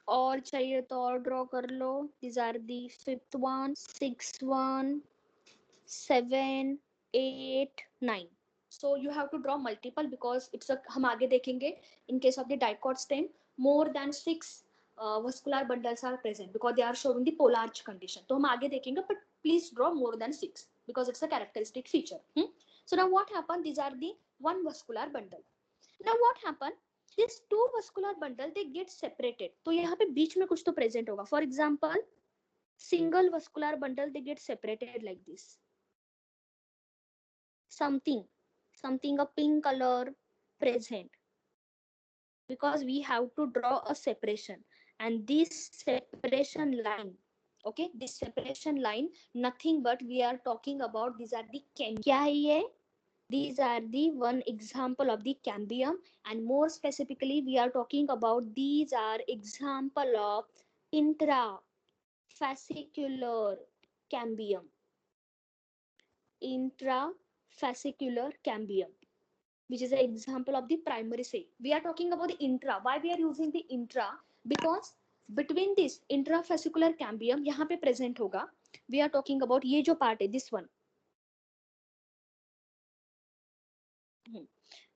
और चाहिए तो और draw कर लो. These are the fifth one, sixth one, 7, 8, 9. So you have to draw multiple because it's a, हम आगे देखेंगे, in case of the dicot stem more than 6 vascular bundles are present because they are showing the polar arch condition. तो हम आगे देखेंगे, but please draw more than 6 because it's a characteristic feature. So now what happened, these are the one vascular bundle. Now what happened, these two vascular bundle they get separated. तो यहाँ पे बीच में कुछ तो present होगा. For example, single vascular bundle they get separated like this. Something a pink color present because we have to draw a separation, and this separation line, okay, this separation line nothing but we are talking about, these are the क्या है ये, these are the one example of the cambium, and more specifically we are talking about these are example of intrafascicular cambium. Intrafascicular cambium, which is an example of the primary cell. We are talking about the intra. Why we are using the intra? Because between this intrafascicular cambium यहाँ पे present होगा. We are talking about ये जो part है, this one.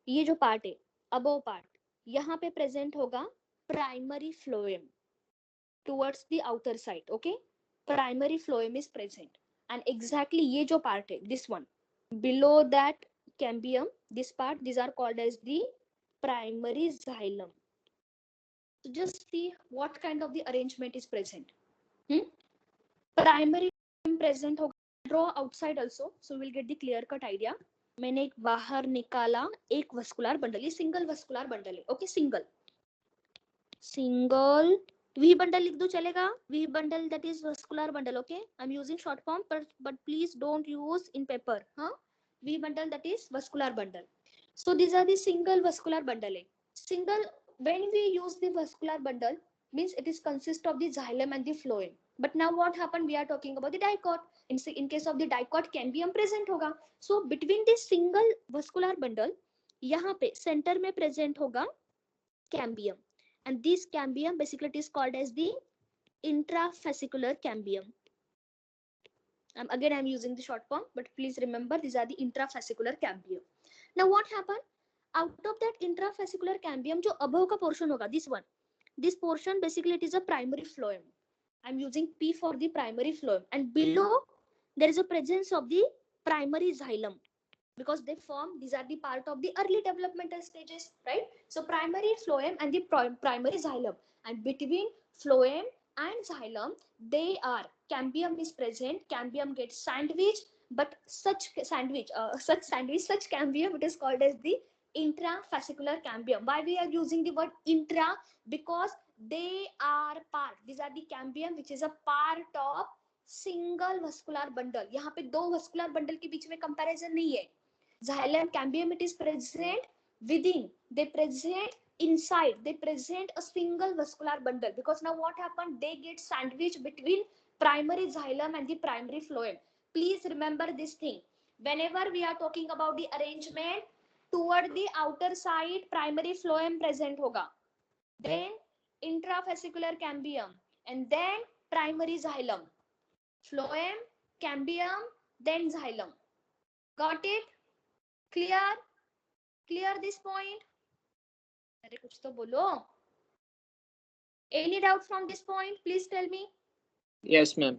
ये जो part है, above part, यहाँ पे present होगा primary phloem towards the outer side. Okay, primary phloem is present, and exactly ये जो part है, this one, below that cambium, this part, these are called as the primary xylem. So just see what kind of the arrangement is present. Primary present होगा, draw outside also, so we'll get the clear cut idea. मैंने एक बाहर निकाला एक vascular bundle, ये single vascular bundle है, okay, single V bundle लिख दो चलेगा, V bundle that is vascular bundle, okay, I'm using short form but please don't use in paper, V bundle that is vascular bundle. So these are the single vascular bundle. Single, when we use the vascular bundle means it is consist of the xylem and the phloem. But now what happened, we are talking about the dicot. In case of the dicot cambium present होगा. So between this single vascular bundle, यहाँ पे center में present होगा cambium, and this cambium basically it is called as the intrafascicular cambium. Again I'm using the short form, but please remember these are the intrafascicular cambium. Now what happened, out of that intrafascicular cambium जो above का portion होगा, this one, This portion basically it is a primary phloem. I'm using P for the primary phloem, and below there is a presence of the primary xylem, because they form, these are the part of the early developmental stages, right? So primary phloem and the primary xylem, and between phloem and xylem they are, cambium is present, cambium gets sandwiched, but such cambium, it is called as the intrafascicular cambium. Why we are using the word intra? Because they are part, these are the cambium which is a part of single vascular bundle. यहाँ पे दो vascular bundle के बीच में comparison नहीं है. Xylem cambium, it is present within, they present inside, they present a single vascular bundle, because now what happened, they get sandwiched between primary xylem and the primary phloem. Please remember this thing, whenever we are talking about the arrangement, toward the outer side primary phloem present hoga, then intrafascicular cambium, and then primary xylem, phloem, cambium, then xylem. Got it? Clear? Clear this point? अरे कुछ तो बोलो. Any doubt from this point? Please tell me. Yes, ma'am.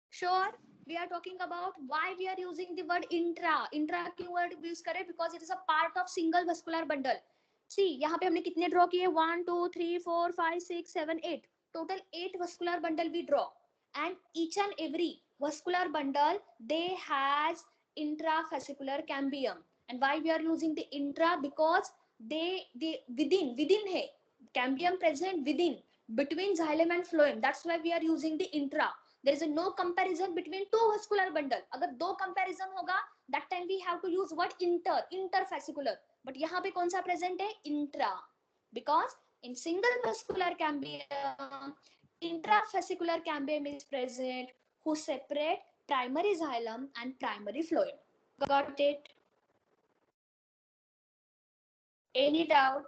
Sure. We are talking about why we are using the word intra. Intra क्यों word use करें? Because it is a part of single vascular bundle. See, यहाँ पे हमने कितने draw किए? 1, 2, 3, 4, 5, 6, 7, 8. Total 8 vascular bundle we draw. And each and every vascular bundle, they has intrafascicular cambium. And why we are using the intra? Because they within है. Cambium present within, between xylem and phloem. That's why we are using the intra. There is a no comparison between two vascular bundle. अगर दो comparison होगा, that time we have to use word interfascicular. But यहाँ पे कौन सा present है? Intra. Because in single vascular cambium, intrafascicular cambium is present, who separate primary xylem and primary phloem. Got it? Any doubt?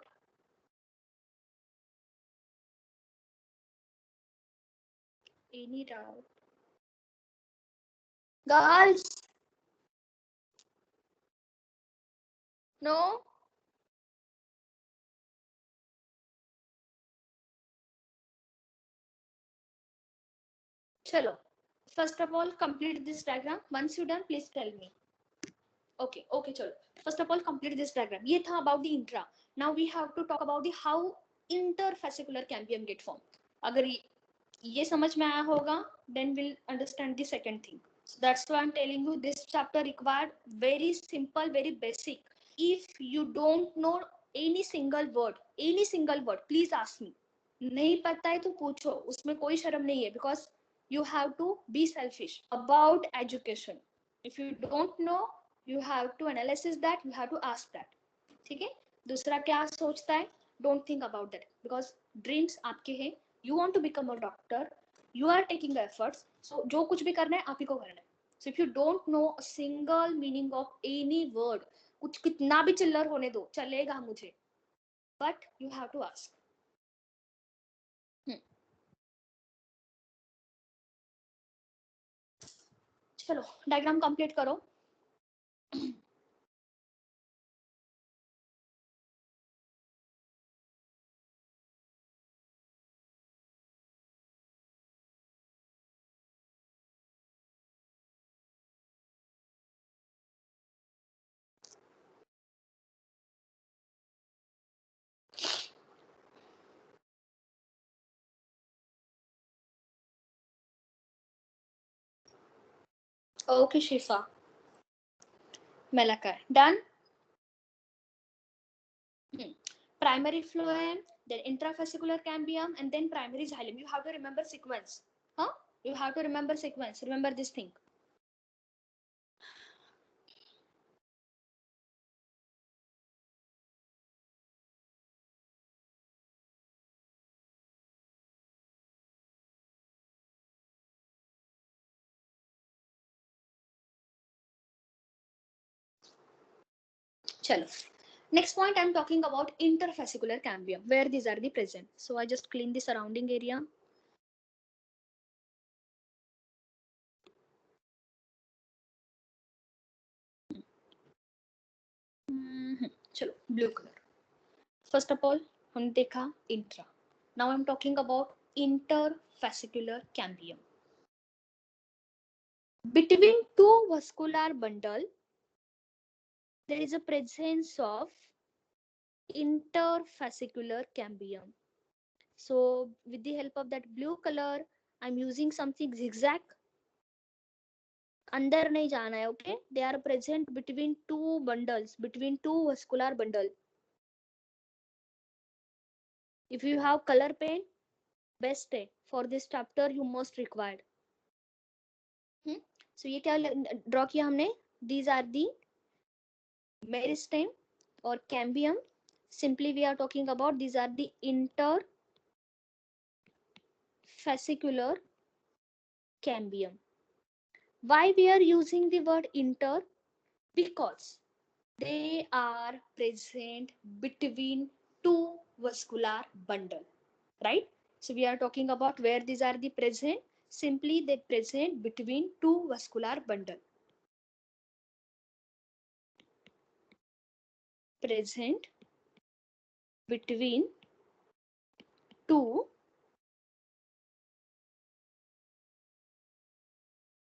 Any doubt? Girls? No? Chalo. First of all, complete this diagram. Once you done, please tell me. Okay, okay, chalo. First of all, complete this diagram. ये था about the intra. Now we have to talk about the how interfascicular cambium get formed. अगर ये समझ में आया होगा, then we'll understand the second thing. So that's why I'm telling you this chapter required very simple, very basic. If you don't know any single word, please ask me. नहीं पता है तो पूछो, उसमें कोई शर्म नहीं है, because you have to be selfish about education. If you don't know, you have to analyze that, you have to ask that. ठीक है? दूसरा क्या सोचता है? Don't think about that, because dreams आपके हैं. You want to become a doctor, you are taking the efforts, so जो कुछ भी करना है आप ही को करना है. So if you don't know a single meaning of any word, कुछ कितना भी चिल्लर होने दो, चलेगा मुझे, but you have to ask. चलो डायग्राम कंप्लीट करो. Okay, Shifa. Malakar. Done? Primary phloem, then intrafascicular cambium, and then primary xylem. You have to remember sequence. Huh? You have to remember sequence. Remember this thing. Chalo. Next point, I'm talking about interfascicular cambium, where these are the present. So I just clean the surrounding area. चलो, blue color. First of all, हम देखा intra. Now I'm talking about interfascicular cambium. Between two vascular bundle, there is a presence of interfascicular cambium. So with the help of that blue color, I'm using something zigzag. अंदर नहीं जाना है, okay? They are present between two bundles, between two vascular bundle. If you have color pen, best है. For this chapter, you most required. So ये क्या draw किया हमने? These are the meristem or cambium. Simply we are talking about these are the interfascicular cambium. Why we are using the word inter? Because they are present between two vascular bundle, right? So we are talking about where these are the present. Simply they present between two vascular bundle. Present between two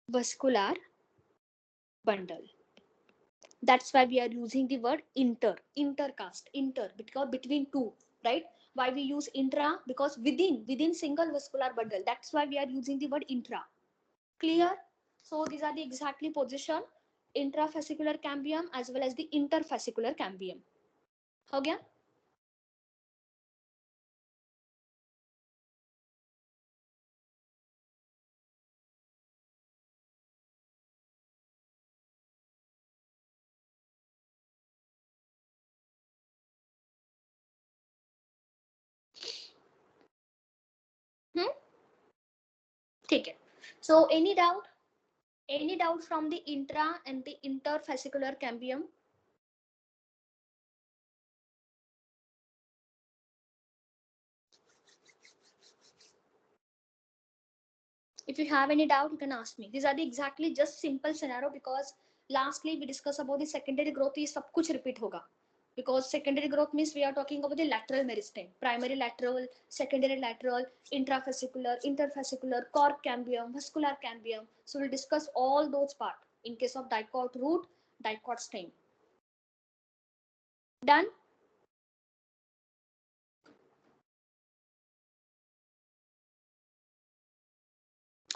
vascular bundle. That's why we are using the word intercast, because between two, right? Why we use intra? Because within single vascular bundle. That's why we are using the word intra. Clear? So these are the exactly position intrafascicular cambium as well as the interfascicular cambium. हो गया? ठीक है. So any doubt? Any doubt from the intra and the interfascicular cambium? If you have any doubt, you can ask me. These are the exactly just simple scenario because lastly we discuss about the secondary growth. ये सब कुछ repeat होगा. Because secondary growth means we are talking about the lateral meristem, primary lateral, secondary lateral, intrafascicular, interfascicular, cork cambium, vascular cambium. So we'll discuss all those parts in case of dicot root, dicot stem. Done?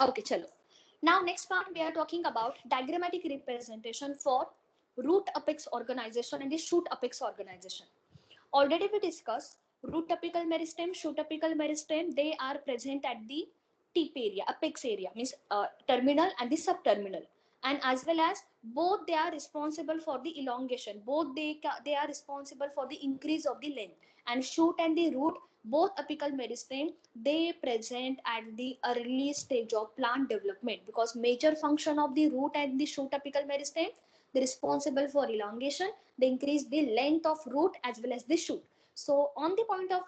Okay, chalo. Now next part we are talking about diagrammatic representation for root apex organization and the shoot apex organization. Already we discussed root apical meristem, shoot apical meristem. They are present at the tip area, apex area, means terminal and the subterminal, and as well as both they are responsible for the elongation. Both they are responsible for the increase of the length. And shoot and the root, both apical meristem, they present at the early stage of plant development because major function of the root and the shoot apical meristem, they responsible for elongation. They increase the length of root as well as the shoot. So on the point of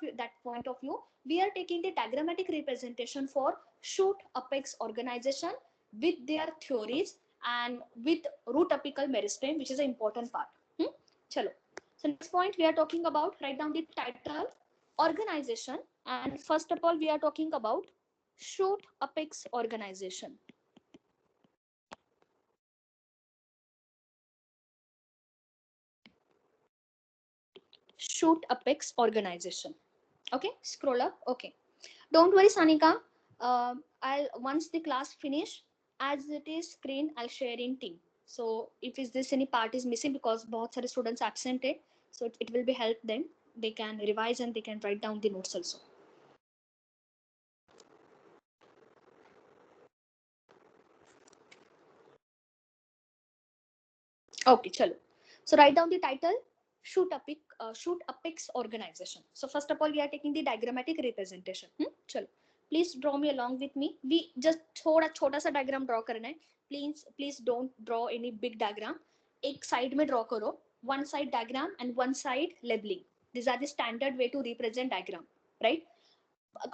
view, we are taking the diagrammatic representation for shoot apex organization with their theories and with root apical meristem, which is an important part. Chalo. So next point we are talking about, write down the title, organization, and first of all we are talking about shoot apex organization. Shoot apex organization. Okay, scroll up. Okay, don't worry Sanika, I'll once the class finish, as it is screen I'll share in team. So if is this any part is missing because बहुत सारे students absented, so it will be help them. They can revise and they can write down the notes also. Okay, chalo. So write down the title, shoot apex organization. So first of all we are taking the diagrammatic representation. Chalo. Please draw me along with me. We just थोड़ा छोटा सा diagram draw करना है. Please don't draw any big diagram. एक side में draw करो. One side diagram and one side labeling. These are the standard way to represent diagram, right?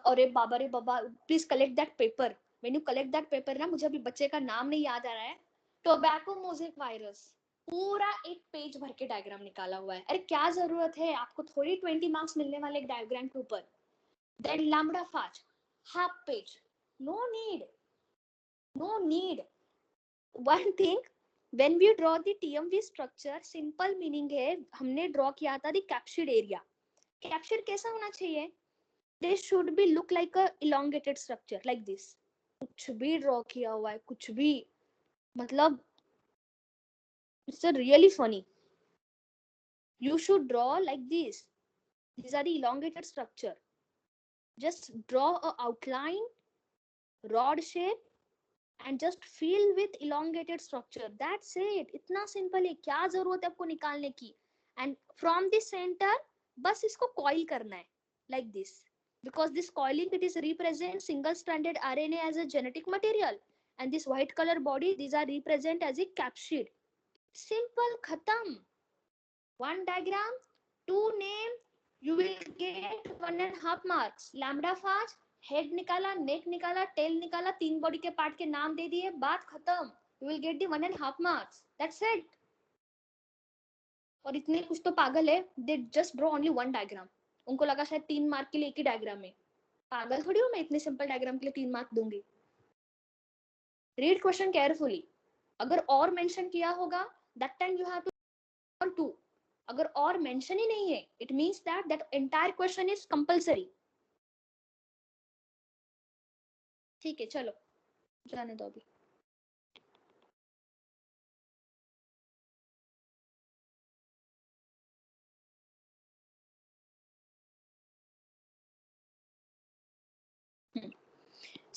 अरे बाबा, please collect that paper. When you collect that paper ना, मुझे अभी बच्चे का नाम नहीं याद आ रहा है. टोबैको मोज़ेक वायरस, पूरा एक पेज भर के डायग्राम निकाला हुआ है. अरे क्या जरूरत है आपको, थोड़ी 20 मार्क्स मिलने वाले एक डायग्राम के ऊपर. Then lambda fast, half page. No need. No need. One thing, when we draw the TMV structure, simple meaning है हमने draw किया था the captured area. Captured कैसा होना चाहिए? They should be look like a elongated structure like this. कुछ भी draw किया हुआ है, कुछ भी, मतलब it's a really funny. You should draw like this. These are the elongated structure. Just draw a outline, rod shape, and just fill with elongated structure. That's it. इतना simple है. क्या जरूरत है आपको निकालने की? And from the center, बस इसको coil करना है like this. Because this coiling, it is represent single-stranded RNA as a genetic material, and this white color body, these are represent as a capsid. Simple, khatam. One diagram, two name, you will get 1.5 marks. Lambda fast, head निकाला, neck निकाला, tail निकाला, 3 body के part के नाम दे दिए, बात खत्म. You will get the 1.5 marks. That's it. और इतने कुछ तो पागल है, they just draw only one diagram. उनको लगा शायद 3 मार्क के लिए एक ही डायग्राम है. पागल थोड़ी हूँ मैं इतने सिंपल डायग्राम के लिए 3 मार्क दूंगी. Read question carefully. अगर और मेंशन किया होगा, that time you have to 2. अगर और मेंशन ही नहीं है, it means that that entire question is compulsory. ठीक है, चलो जाने दो अभी.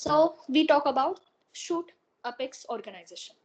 So we talk about shoot apex organization.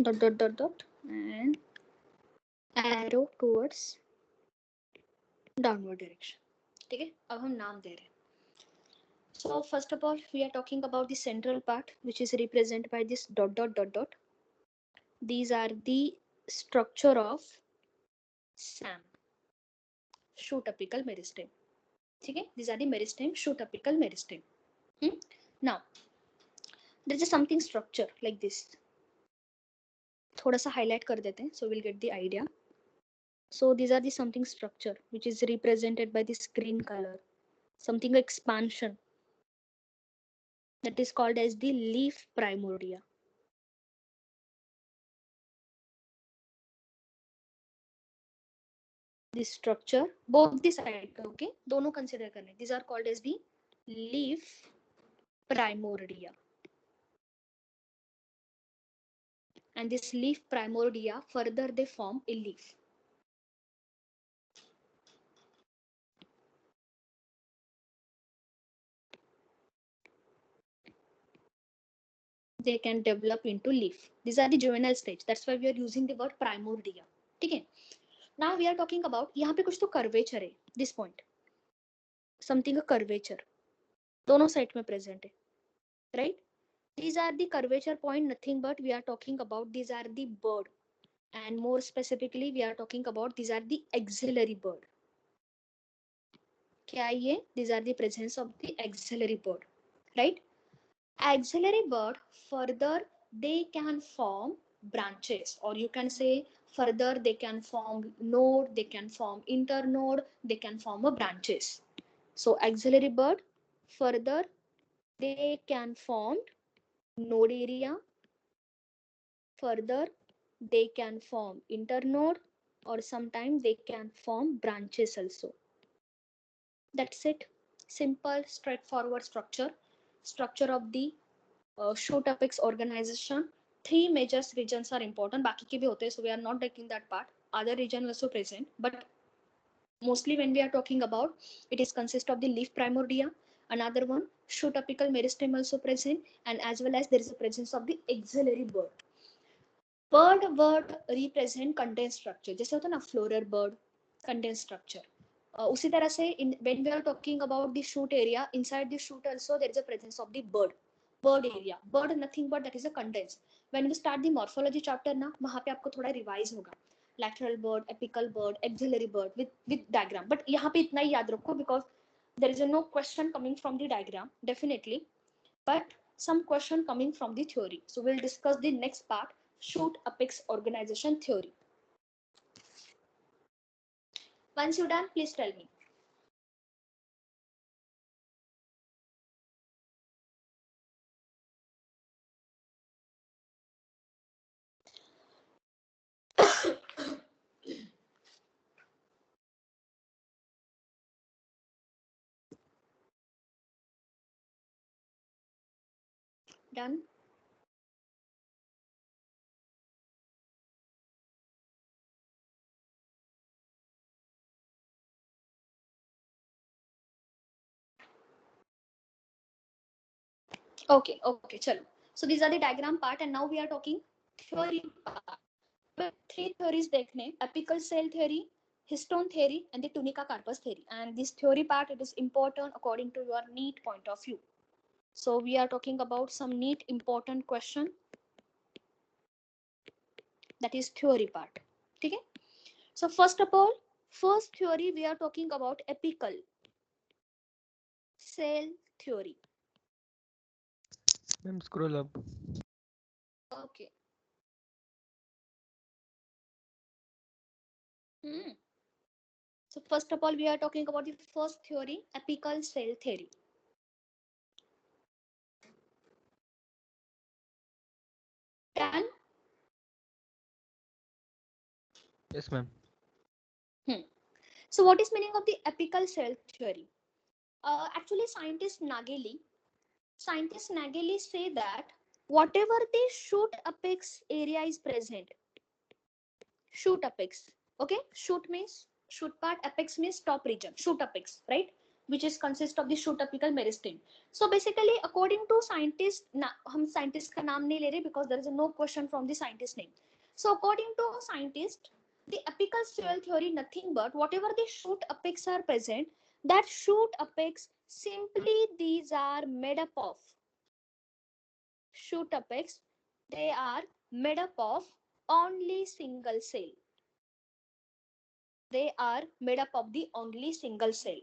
Dot dot dot dot and arrow towards downward direction. ठीक है, अब हम नाम दे रहे हैं. So first of all, we are talking about the central part, which is represented by this dot dot dot dot. These are the structure of SAM, shoot apical meristem. ठीक है, these are the meristem, shoot apical meristem. Now there is something structure like this. थोड़ा सा highlight कर देते हैं, so we'll get the idea. So these are the something structure which is represented by this green color, something expansion, that is called as the leaf primordia. This structure, both the side, okay, दोनों consider करने. These are called as the leaf primordia. And this leaf primordia, further they form a leaf. they can develop into leaf. These are the juvenile stage. That's why we are using the word primordia. Okay. Now we are talking about यहाँ पे कुछ तो curvature है. This point. Something a curvature. दोनों side में present है. Right? These are the curvature point. Nothing but we are talking about. These are the bird. And more specifically, we are talking about these are the axillary bird. क्या ये? These are the presence of the axillary bird. Right? Axillary bird further they can form branches, or you can say further they can form node, they can form internode, they can form a branches. So axillary bird further they can form node area, further they can form internode, or sometimes they can form branches also. That's it. Simple straightforward structure of the shoot apex organization. Three major regions are important. Baki ke bhi hote, so we are not taking that part. Other region also present, but mostly when we are talking about, it is consist of the leaf primordia. Another one, shoot apical meristem also present, and as well as there is a presence of the axillary bird. Bird word represent content structure. जैसे होता है ना floral bird, content structure. उसी तरह से when we are talking about the shoot area, inside the shoot also there is a presence of the bird area. Bird nothing but that is a contents. When we start the morphology chapter ना, वहाँ पे आपको थोड़ा revise होगा. Lateral bird, apical bird, axillary bird with diagram. But यहाँ पे इतना ही याद रखो because there is no question coming from the diagram definitely, but some question coming from the theory. So we'll discuss the next part, shoot apex organization theory. Once you're done, please tell me. Done? Okay, chalo. So these are the diagram part, and now we are talking theory part. Three theories dekhne: apical cell theory, histone theory, and the tunica carpus theory. And this theory part, it is important according to your NEET point of view. So we are talking about some NEET important question, that is theory part. Okay? So first of all, first theory we are talking about apical cell theory. Ma'am, scroll up. Okay. So first of all, we are talking about the first theory, apical cell theory. Done? Yes, ma'am. So what is meaning of the apical cell theory? Actually, scientists Nageli say that whatever the shoot apex area is present, shoot apex, okay, shoot means shoot part, apex means top region, shoot apex, right, which is consist of the shoot apical meristem. So basically according to scientists, हम scientist का नाम नहीं ले रहे because there is no question from the scientist name. So according to scientists, the apical cell theory nothing but whatever the shoot apex are present, that shoot apex simply these are made up of shoot apex, they are made up of only single cell. They are made up of the only single cell.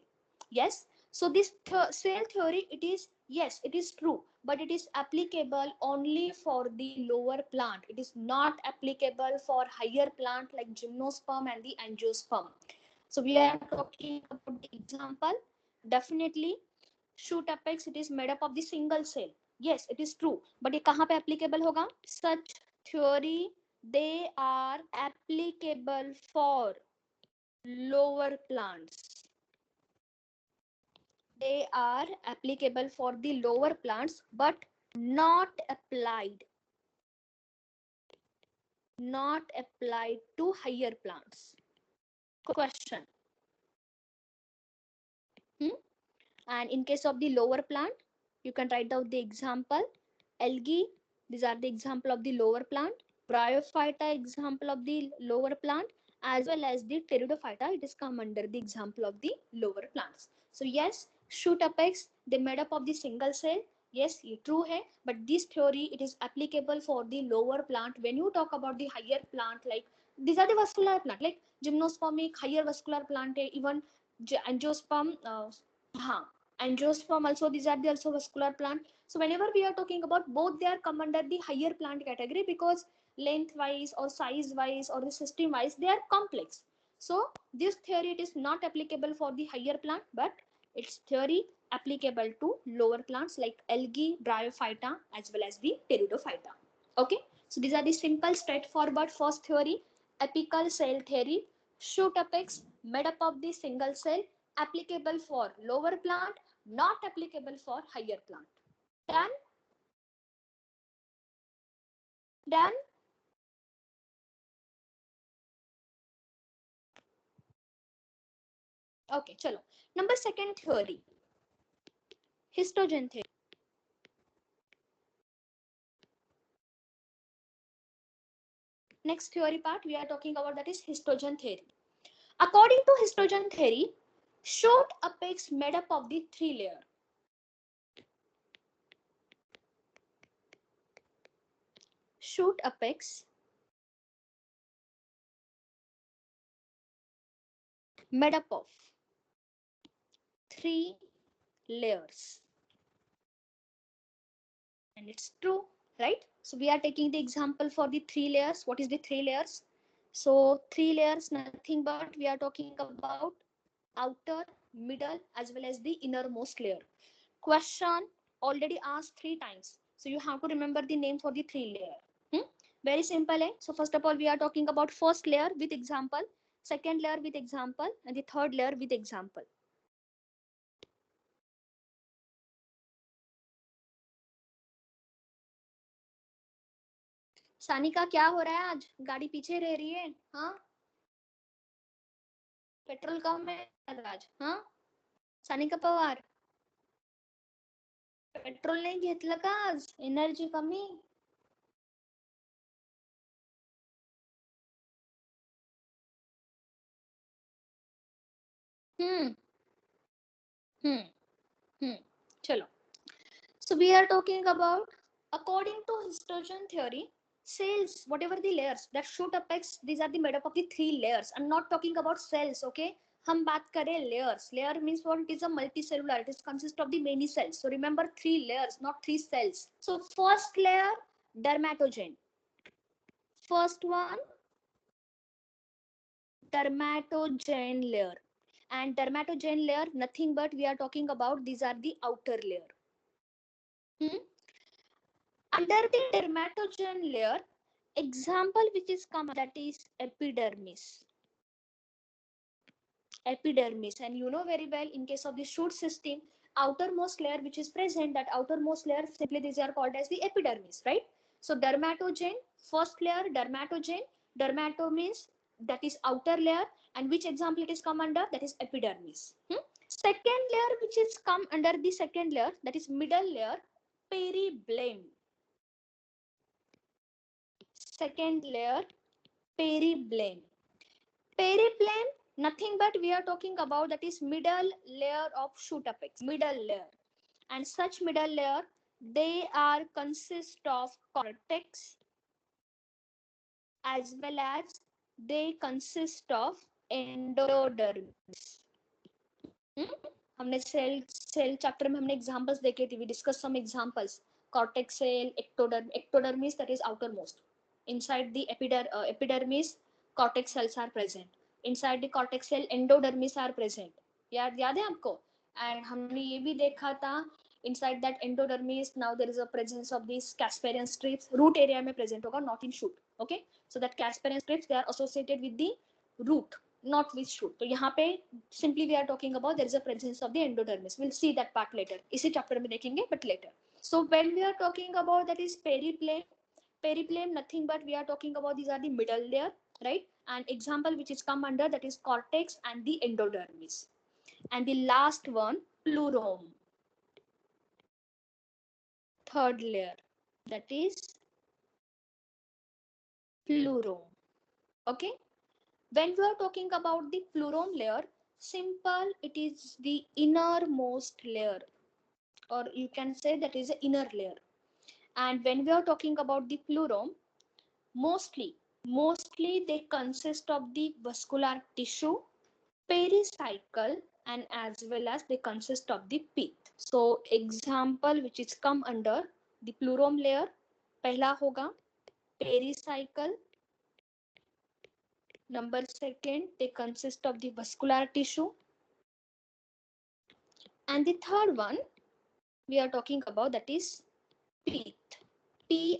Yes, so this cell theory, it is, yes, it is true, but it is applicable only for the lower plant. It is not applicable for higher plant like gymnosperm and the angiosperm. So we are talking about the example. Definitely shoot apex, it is made up of the single cell. Yes, it is true, but ये कहाँ पे applicable होगा? Such theory, they are applicable for lower plants. They are applicable for the lower plants, but not applied to higher plants. Question. And in case of the lower plant, you can write down the example: algae, These are the example of the lower plant. Bryophyta example of the lower plant, as well as the pteridophyta. It is come under the example of the lower plants. So yes, shoot apex, they made up of the single cell. Yes, ये true है, but this theory it is applicable for the lower plant. When you talk about the higher plant, like these are the vascular plant, like gymnosperm एक higher vascular plant है, even angiosperm, angiosperm also, these are the also vascular plant. So whenever we are talking about both, they are come under the higher plant category because length wise or size wise or the system wise they are complex. So this theory it is not applicable for the higher plant, but its theory applicable to lower plants like algae, bryophyta, as well as the pteridophyta. Okay, so these are the simple straightforward first theory, apical cell theory. Shoot apex made up of the single cell, applicable for lower plant, not applicable for higher plant. Done? Done? Okay, chalo. Number second theory, histogen theory. Next theory part we are talking about, that is histogen theory. According to histogen theory, shoot apex made up of the three layer. Shoot apex made up of three layers. And it's true, right? So we are taking the example for the three layers. What is the three layers? So three layers, nothing but we are talking about outer, middle, as well as the innermost layer. Question already asked three times. So you have to remember the name for the three layer. Very simple. So first of all, we are talking about first layer with example, second layer with example, and the third layer with example. Sanika क्या हो रहा है आज? गाड़ी पीछे रह रही है? हाँ, पेट्रोल कम है आज. हाँ, सानिका पवार, पेट्रोल नाही घेतलं का आज? एनर्जी कमी. हम्म चलो. So we are talking about, according to histogen theory, cells, whatever the layers that shoot apex, these are the made up of the three layers. I'm not talking about cells, okay? हम बात करें layers. Layer means what? It is a multicellular. It is consist of the many cells. So remember three layers, not three cells. So first layer, dermatogen. First one, dermatogen layer. And dermatogen layer, nothing but we are talking about, these are the outer layer. Under the dermatogen layer, example which is come, that is epidermis. Epidermis, and you know very well, in case of the shoot system, outermost layer which is present, that outermost layer, simply these are called as the epidermis, right? So dermatogen, first layer, dermatogen. Dermato means that is outer layer, and which example it is come under, that is epidermis. Second layer which is come under the second layer, that is middle layer, periblem. Second layer, periblem. Periblem, nothing but we are talking about, that is middle layer of shoot apex, middle layer. And such middle layer, they are consist of cortex, as well as they consist of endodermis. हमने cell chapter में हमने examples देखे थे. We discussed some examples. Cortex cell, ectodermis, that is outermost. Inside the epidermis, cortex cells are present. Inside the cortex cell, endodermis are present. याद है आपको? And हमने ये भी देखा था, inside that endodermis, now there is a presence of these Casparian strips. Root area में present होगा, not in shoot. Okay, so that Casparian strips, they are associated with the root, not with shoot. तो यहाँ पे simply we are talking about there is a presence of the endodermis. We'll see that part later. इसी chapter में देखेंगे, but later. So when we are talking about, that is periplane, periplane, nothing but we are talking about, these are the middle layer, right? And example which is come under, that is cortex and the endodermis. And the last one, pleurum, third layer, that is Fluorome. Okay. When we are talking about the fluorome layer, simple, it is the innermost layer, or you can say that is the inner layer. And when we are talking about the fluorome, mostly they consist of the vascular tissue, pericycle, and as well as they consist of the pith. So example which is come under the fluorome layer, पहला होगा pericycle. Number second, they consist of the vascular tissue. And the third one we are talking about, that is pith. Pith.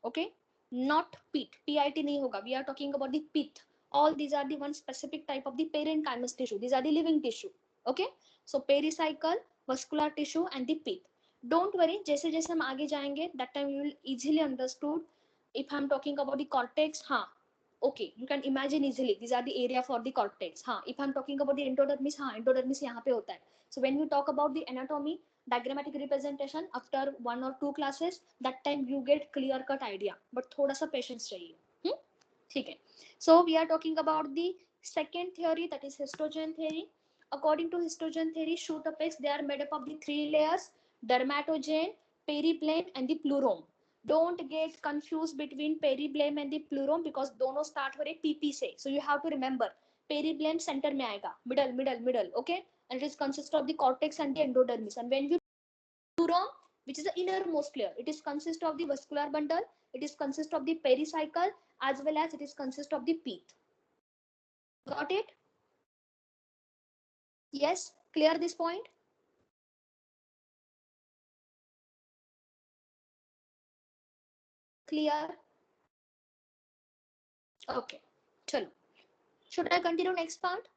Okay, not pit. Pit nahi hoga. We are talking about the pith. All these are the one specific type of the parenchymal tissue. These are the living tissue. Okay, so pericycle, vascular tissue, and the pith. Don't worry, जैसे जैसे हम आगे जाएंगे, that time you will easily understood. If I'm talking about the cortex, हाँ, okay, you can imagine easily. These are the area for the cortex. हाँ, if I'm talking about the endodermis, हाँ, endodermis यहाँ पे होता है. So when we talk about the anatomy, diagrammatic representation, after 1 or 2 classes, that time you get clear cut idea, but थोड़ा सा patience चाहिए. ठीक है. So we are talking about the second theory, that is histogen theory. According to histogen theory, shoot apex, they are made up of the 3 layers: dermatogen, peribleme, and the pleurum. Don't get confused between peribleme and the pleurum because दोनों start हो रहे PP से. So you have to remember peribleme center में आएगा, middle, okay, and it is consist of the cortex and the endodermis. And when you pleurum, which is the innermost layer, it is consist of the vascular bundle, it is consist of the pericycle, as well as it is consist of the pith. Got it? Yes, clear this point? Clear? Okay, chalo. Should I continue next part?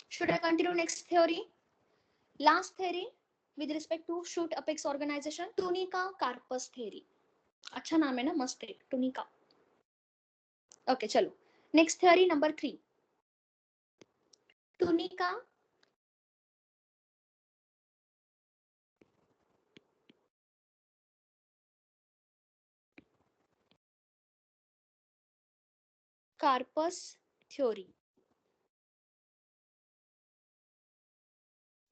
Should I continue next theory? Last theory with respect to shoot apex organization, tunica carpus theory. अच्छा नाम है ना, मस्त है, tunica. Okay, चलो. Next theory number 3. Tunica carpus theory.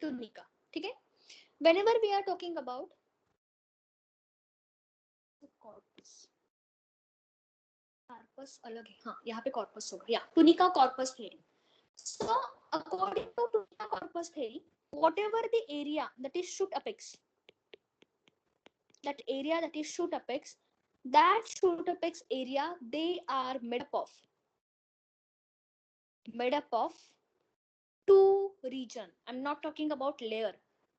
Tunica. ठीक है? Whenever we are talking about corpus, corpus अलग है, हाँ, यहाँ पे corpus होगा. Yeah, tunica corpus theory. So according to tunica corpus theory, whatever the area that is shoot apex, that shoot apex area, they are made up of 2 region. I'm not talking about layer.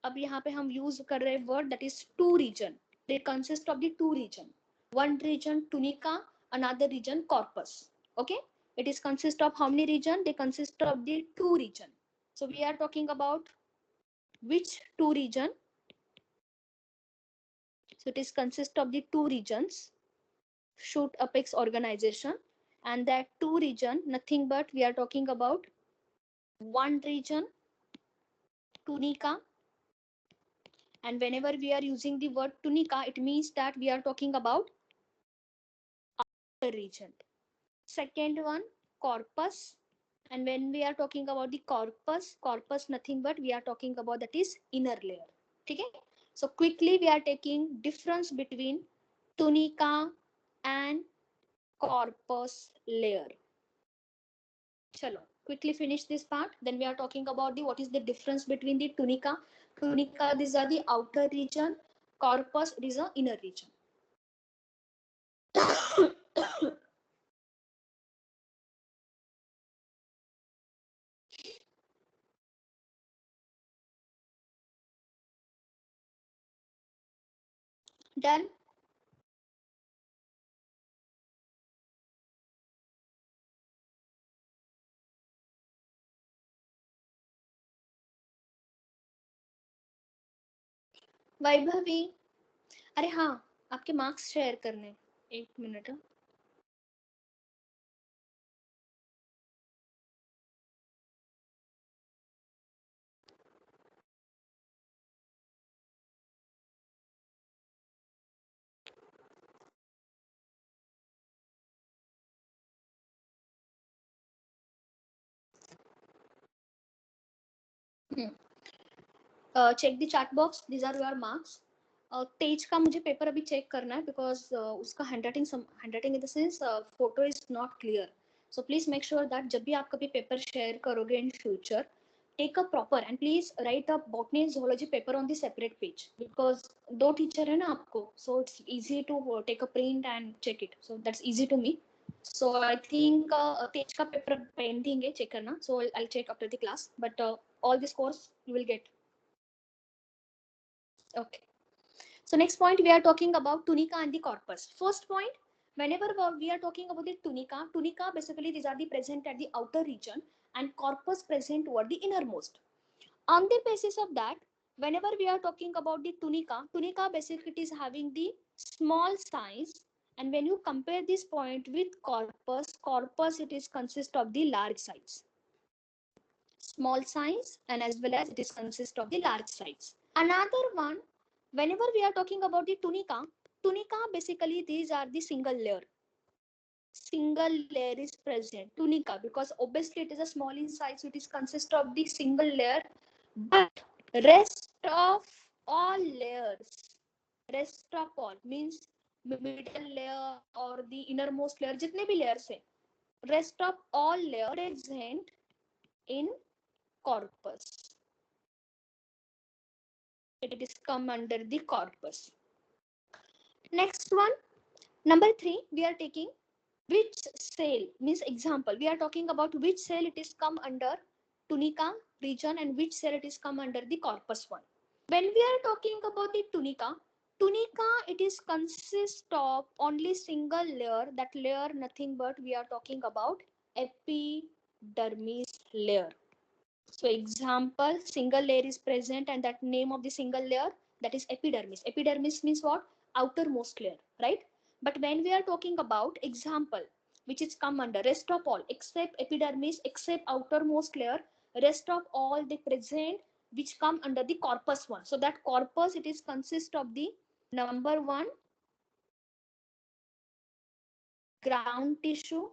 अब यहाँ पे हम use कर रहे word that is 2 region. They consist of the 2 region. One region tunica, another region corpus. Okay, it is consist of how many region? They consist of the 2 region. So we are talking about which 2 region? So it is consist of the 2 regions, shoot apex organization, and that 2 region, nothing but we are talking about one region tunica. And whenever we are using the word tunica, it means that we are talking about outer region. Second one, corpus. And when we are talking about the corpus nothing but we are talking about that is inner layer. Okay? So quickly we are taking difference between tunica and corpus layer. Chalo, quickly finish this part. Then we are talking about the what is the difference between the tunica. Tunica, these are the outer region. Corpus, it is the inner region. Done. Vaibhavi, अरे हाँ, आपके marks share करने, 1 minute. Check the chat box, these are your marks. Tej का मुझे paper अभी check करना है because उसका handwriting in the sense photo is not clear. So please make sure that जब भी आप कभी पेपर शेयर करोगे in future, take a proper and please write a botany and zoology paper on the separate page because दो teacher है ना आपको, so it's easy to take a print and check it, so that's easy to me. So I think तेज का paper pending है, check करना, so I'll check after the class, but all this course you will get. Okay, so next point we are talking about tunica and the corpus. First point, whenever we are talking about the tunica basically these are the present at the outer region and corpus present toward the innermost. On the basis of that, whenever we are talking about the tunica basically is having the small size, and when you compare this point with corpus it is consist of the large size, small size, and as well as it is consist of the large size. Another one, whenever we are talking about the tunica basically these are the single layer is present tunica because obviously it is a small in size, so it is consist of the single layer, but rest of all layers, rest of all means middle layer or the innermost layer, जितने भी layers है, rest of all layer present in corpus, it is come under the corpus. Next one, number 3, we are taking which cell, means example we are talking about which cell it is come under tunica region and which cell it is come under the corpus one. When we are talking about the tunica it is consist of only single layer, that layer nothing but we are talking about epidermis layer. So example, single layer is present and that name of the single layer, that is epidermis. Epidermis means what? Outermost layer, right? But when we are talking about example, which is come under rest of all, except epidermis, except outermost layer, rest of all they present which come under the corpus one. So that corpus it is consist of the number 1 ground tissue.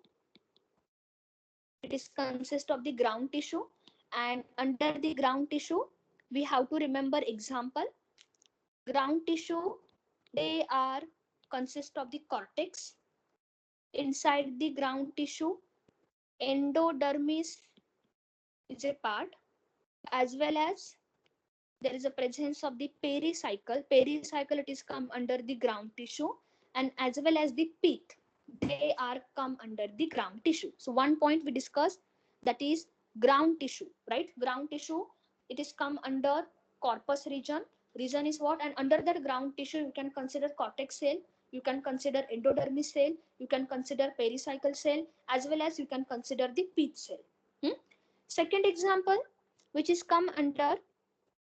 It is consist of the ground tissue, and under the ground tissue we have to remember example, ground tissue they are consist of the cortex. Inside the ground tissue endodermis is a part, as well as there is a presence of the pericycle it is come under the ground tissue, and as well as the pith they are come under the ground tissue. So one point we discussed, that is ground tissue, right? Ground tissue it is come under corpus region is what, and under that ground tissue you can consider cortex cell, you can consider endodermis cell, you can consider pericycle cell, as well as you can consider the pith cell. Second example which is come under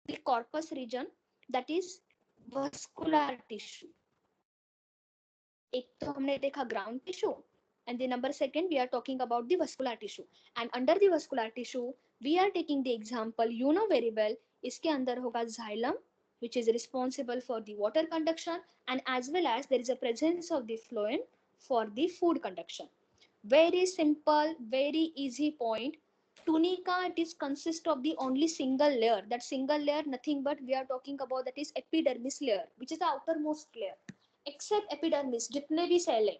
the corpus region, that is vascular tissue. एक तो हमने देखा ground tissue, and the number second we are talking about the vascular tissue, and under the vascular tissue we are taking the example, you know very well, इसके अंदर होगा xylem which is responsible for the water conduction, and as well as there is a presence of the phloem for the food conduction. Very simple, very easy point. Tunica it is consist of the only single layer, that single layer nothing but we are talking about, that is epidermis layer, which is the outermost layer. Except epidermis jitne bhi cell hai,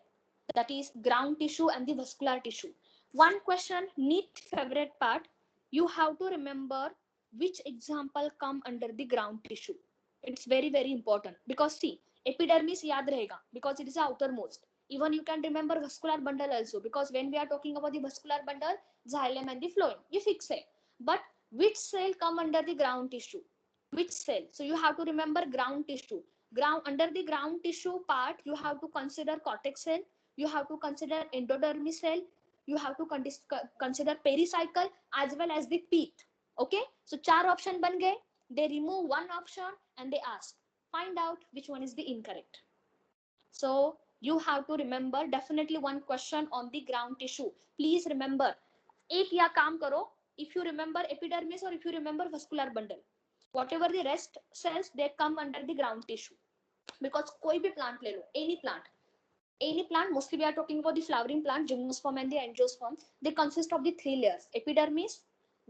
that is ground tissue and the vascular tissue. One question, neat favorite part, you have to remember which example come under the ground tissue. It's very very important because see, epidermis yaad rahega because it is the outermost. Even you can remember vascular bundle also, because when we are talking about the vascular bundle, xylem and the phloem, you fix it. But which cell come under the ground tissue? Which cell? So you have to remember ground tissue. Under the ground tissue part, you have to consider cortex cell, you have to consider endodermis cell, you have to consider pericycle, as well as the pith. Okay, so 4 option ban gaye. They remove one option and they ask, find out which one is the incorrect. So you have to remember definitely one question on the ground tissue. Please remember, एक या काम करो, if you remember epidermis or if you remember vascular bundle, whatever the rest cells they come under the ground tissue. Because कोई भी plant ले लो, any plant, mostly we are talking about the flowering plant, gymnosperm and the angiosperm, they consist of the 3 layers, epidermis,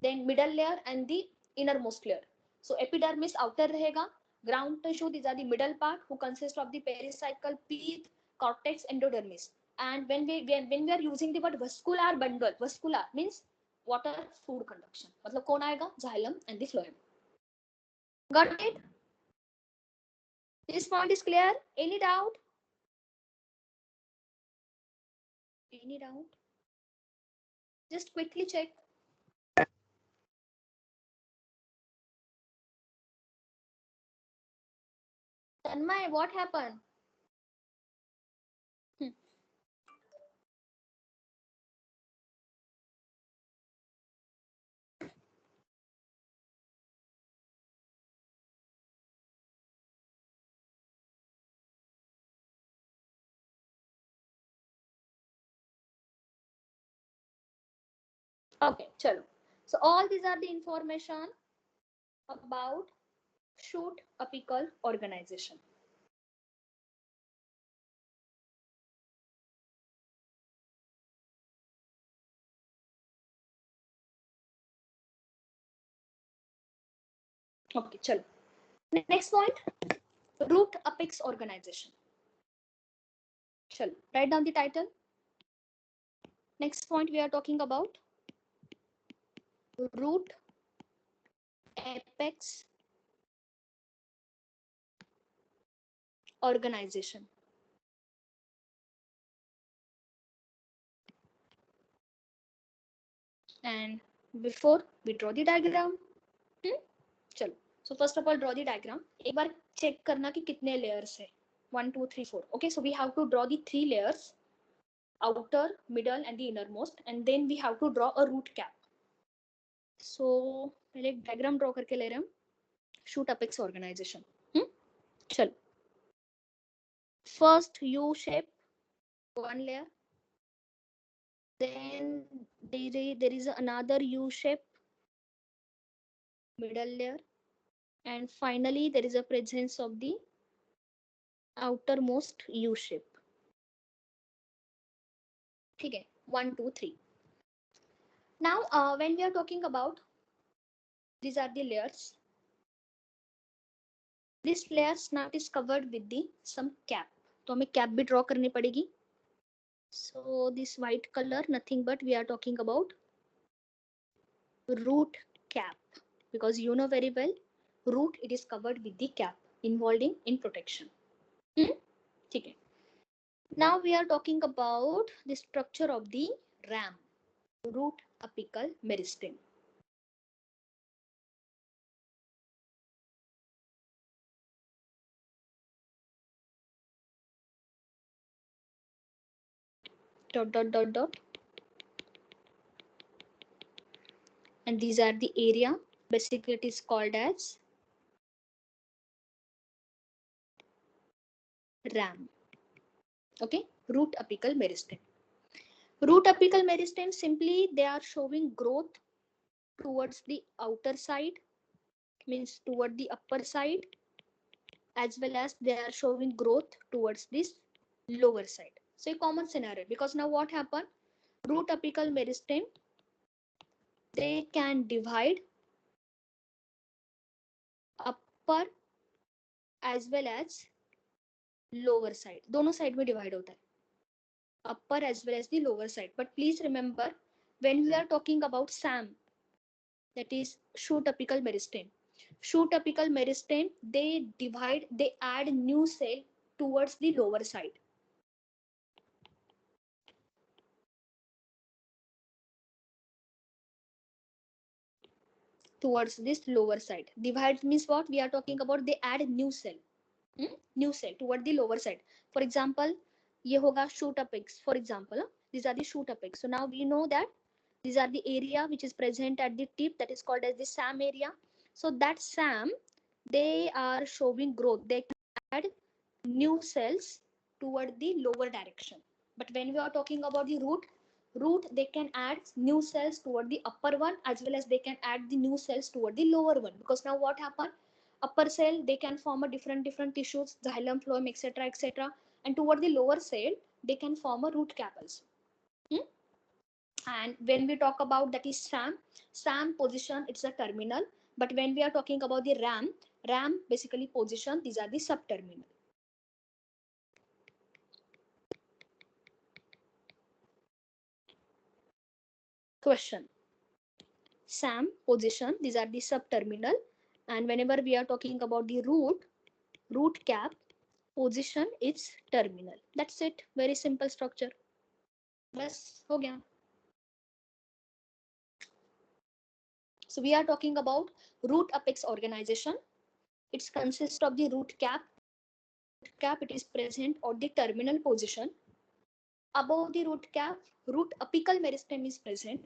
then middle layer and the innermost layer. So epidermis outer रहेगा, ground tissue, these are the middle part who consist of the pericycle, pith, cortex, endodermis. And when we are using the word vascular bundle, vascular means water food conduction. मतलब कौन आएगा? Xylem and the phloem. Got it? This point is clear. Any doubt? Any doubt? Just quickly check. Tanmay, what happened? Okay, chalo. So all these are the information about shoot apical organization. Okay, chalo. Next point, root apex organization. Chalo, write down the title. Next point we are talking about root apex organization. And before we draw the diagram, चलो. So first of all, draw the diagram. एक बार check करना कि कितने layers है. 1, 2, 3, 4. Okay, so we have to draw the 3 layers, outer, middle, and the innermost, and then we have to draw a root cap. So पहले एक diagram draw करके ले रहे हम. Shoot apex organization. चलो. First U shape, one layer. Then there is another U shape, middle layer, and finally there is a presence of the outermost U shape. Okay, 1, 2, 3. Now, when we are talking about these are the layers, this layers now is covered with the some cap. तो हमें cap भी draw करनी पड़ेगी. So this white color, nothing but we are talking about root cap, because you know very well root it is covered with the cap involving in protection. Okay. Now we are talking about the structure of the ram, root apical meristem. Dot dot dot dot. And these are the area. Basically it is called as ram. Okay, root apical meristem. Root apical meristem, simply they are showing growth towards the outer side, means toward the upper side, as well as they are showing growth towards this lower side. So a common scenario, because now what happened, root apical meristem, they can divide upper as well as lower side. दोनों side में divide होता है, upper as well as the lower side. But please remember, when we are talking about SAM, that is shoot apical meristem, shoot apical meristem, they divide, they add new cell towards the lower side. Towards this lower side. Divide means what? We are talking about they add new cell. New cell toward the lower side. For example, ये होगा shoot apex. For example, these are the shoot apex. So now we know that these are the area which is present at the tip, that is called as the SAM area. So that SAM, they are showing growth. They add new cells toward the lower direction. But when we are talking about the root, they can add new cells toward the upper one, as well as they can add the new cells toward the lower one. Because now what happened? Upper cell, they can form a different tissues, xylem, phloem, etc. And toward the lower cell, they can form a root cap also. And when we talk about that is SAM position, it's a terminal. But when we are talking about the RAM basically position, these are the subterminal. Question. SAM position, these are the subterminal, and whenever we are talking about the root cap position, it's terminal. That's it. Very simple structure. बस हो गया. So we are talking about root apex organization. It consists of the root cap. It is present at the terminal position. Above the root cap, root apical meristem is present,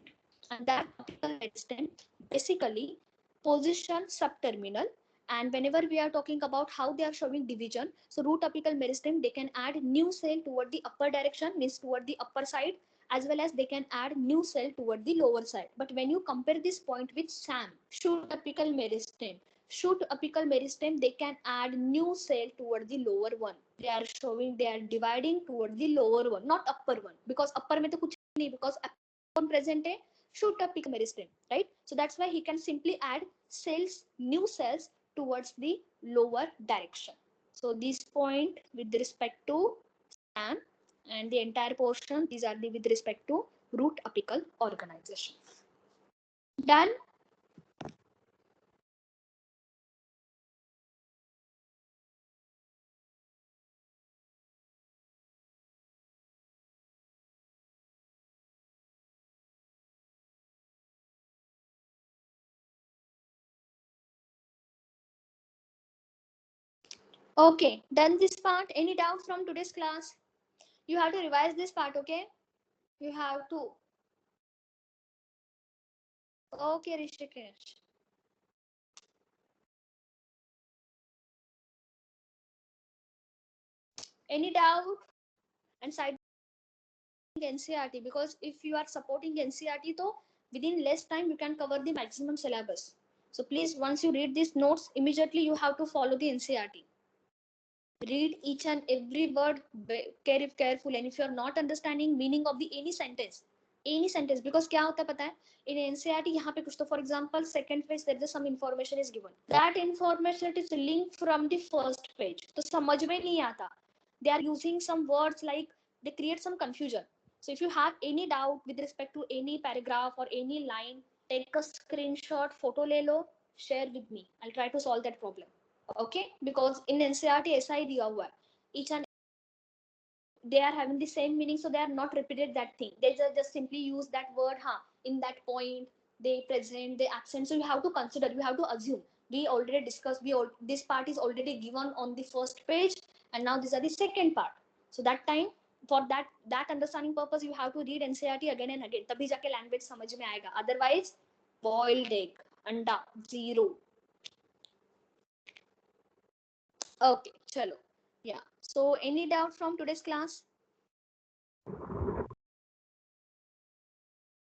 and that apical meristem basically position subterminal. And whenever we are talking about how they are showing division, so root apical meristem, they can add new cell toward the upper direction, means toward the upper side, as well as they can add new cell toward the lower side. But when you compare this point with SAM, shoot apical meristem, they can add new cell toward the lower one. They are dividing toward the lower one, not upper one, because upper mein to kuch nahi, because upper present hai shoot apical meristem, right? So that's why he can simply add new cells towards the lower direction. So this point with respect to SAM, and the entire portion, these are the with respect to root apical organization. Done. Okay, done this part. Any doubt from today's class? You have to revise this part, okay? You have to. Okay, Rishikesh. Any doubt? And side NCRT, because if you are supporting NCRT, so within less time you can cover the maximum syllabus. So please, once you read these notes, immediately you have to follow the NCRT. Read each and every word carefully, and if you are not understanding meaning of the any sentence, because क्या होता है पता है, in NCERT यहाँ पे कुछ तो, for example, second page there is some information is given, that information is linked from the first page, तो समझ में नहीं आता. They are using some words like, they create some confusion. So if you have any doubt with respect to any paragraph or any line, take a screenshot, photo ले लो, share with me. I'll try to solve that problem. Okay, because in NCERT ऐसा ही दिया हुआ है, each and they are having the same meaning, so they are not repeated that thing, they just simply use that word in that point, they present, they absent. So you have to consider, you have to assume, we already discussed, this part is already given on the first page, and now these are the second part. So that time, for that understanding purpose, you have to read NCERT again and again, तभी जाके language समझ में आएगा. Otherwise boiled egg, अंडा, zero. Okay, chalo. Yeah. So any doubt from today's class?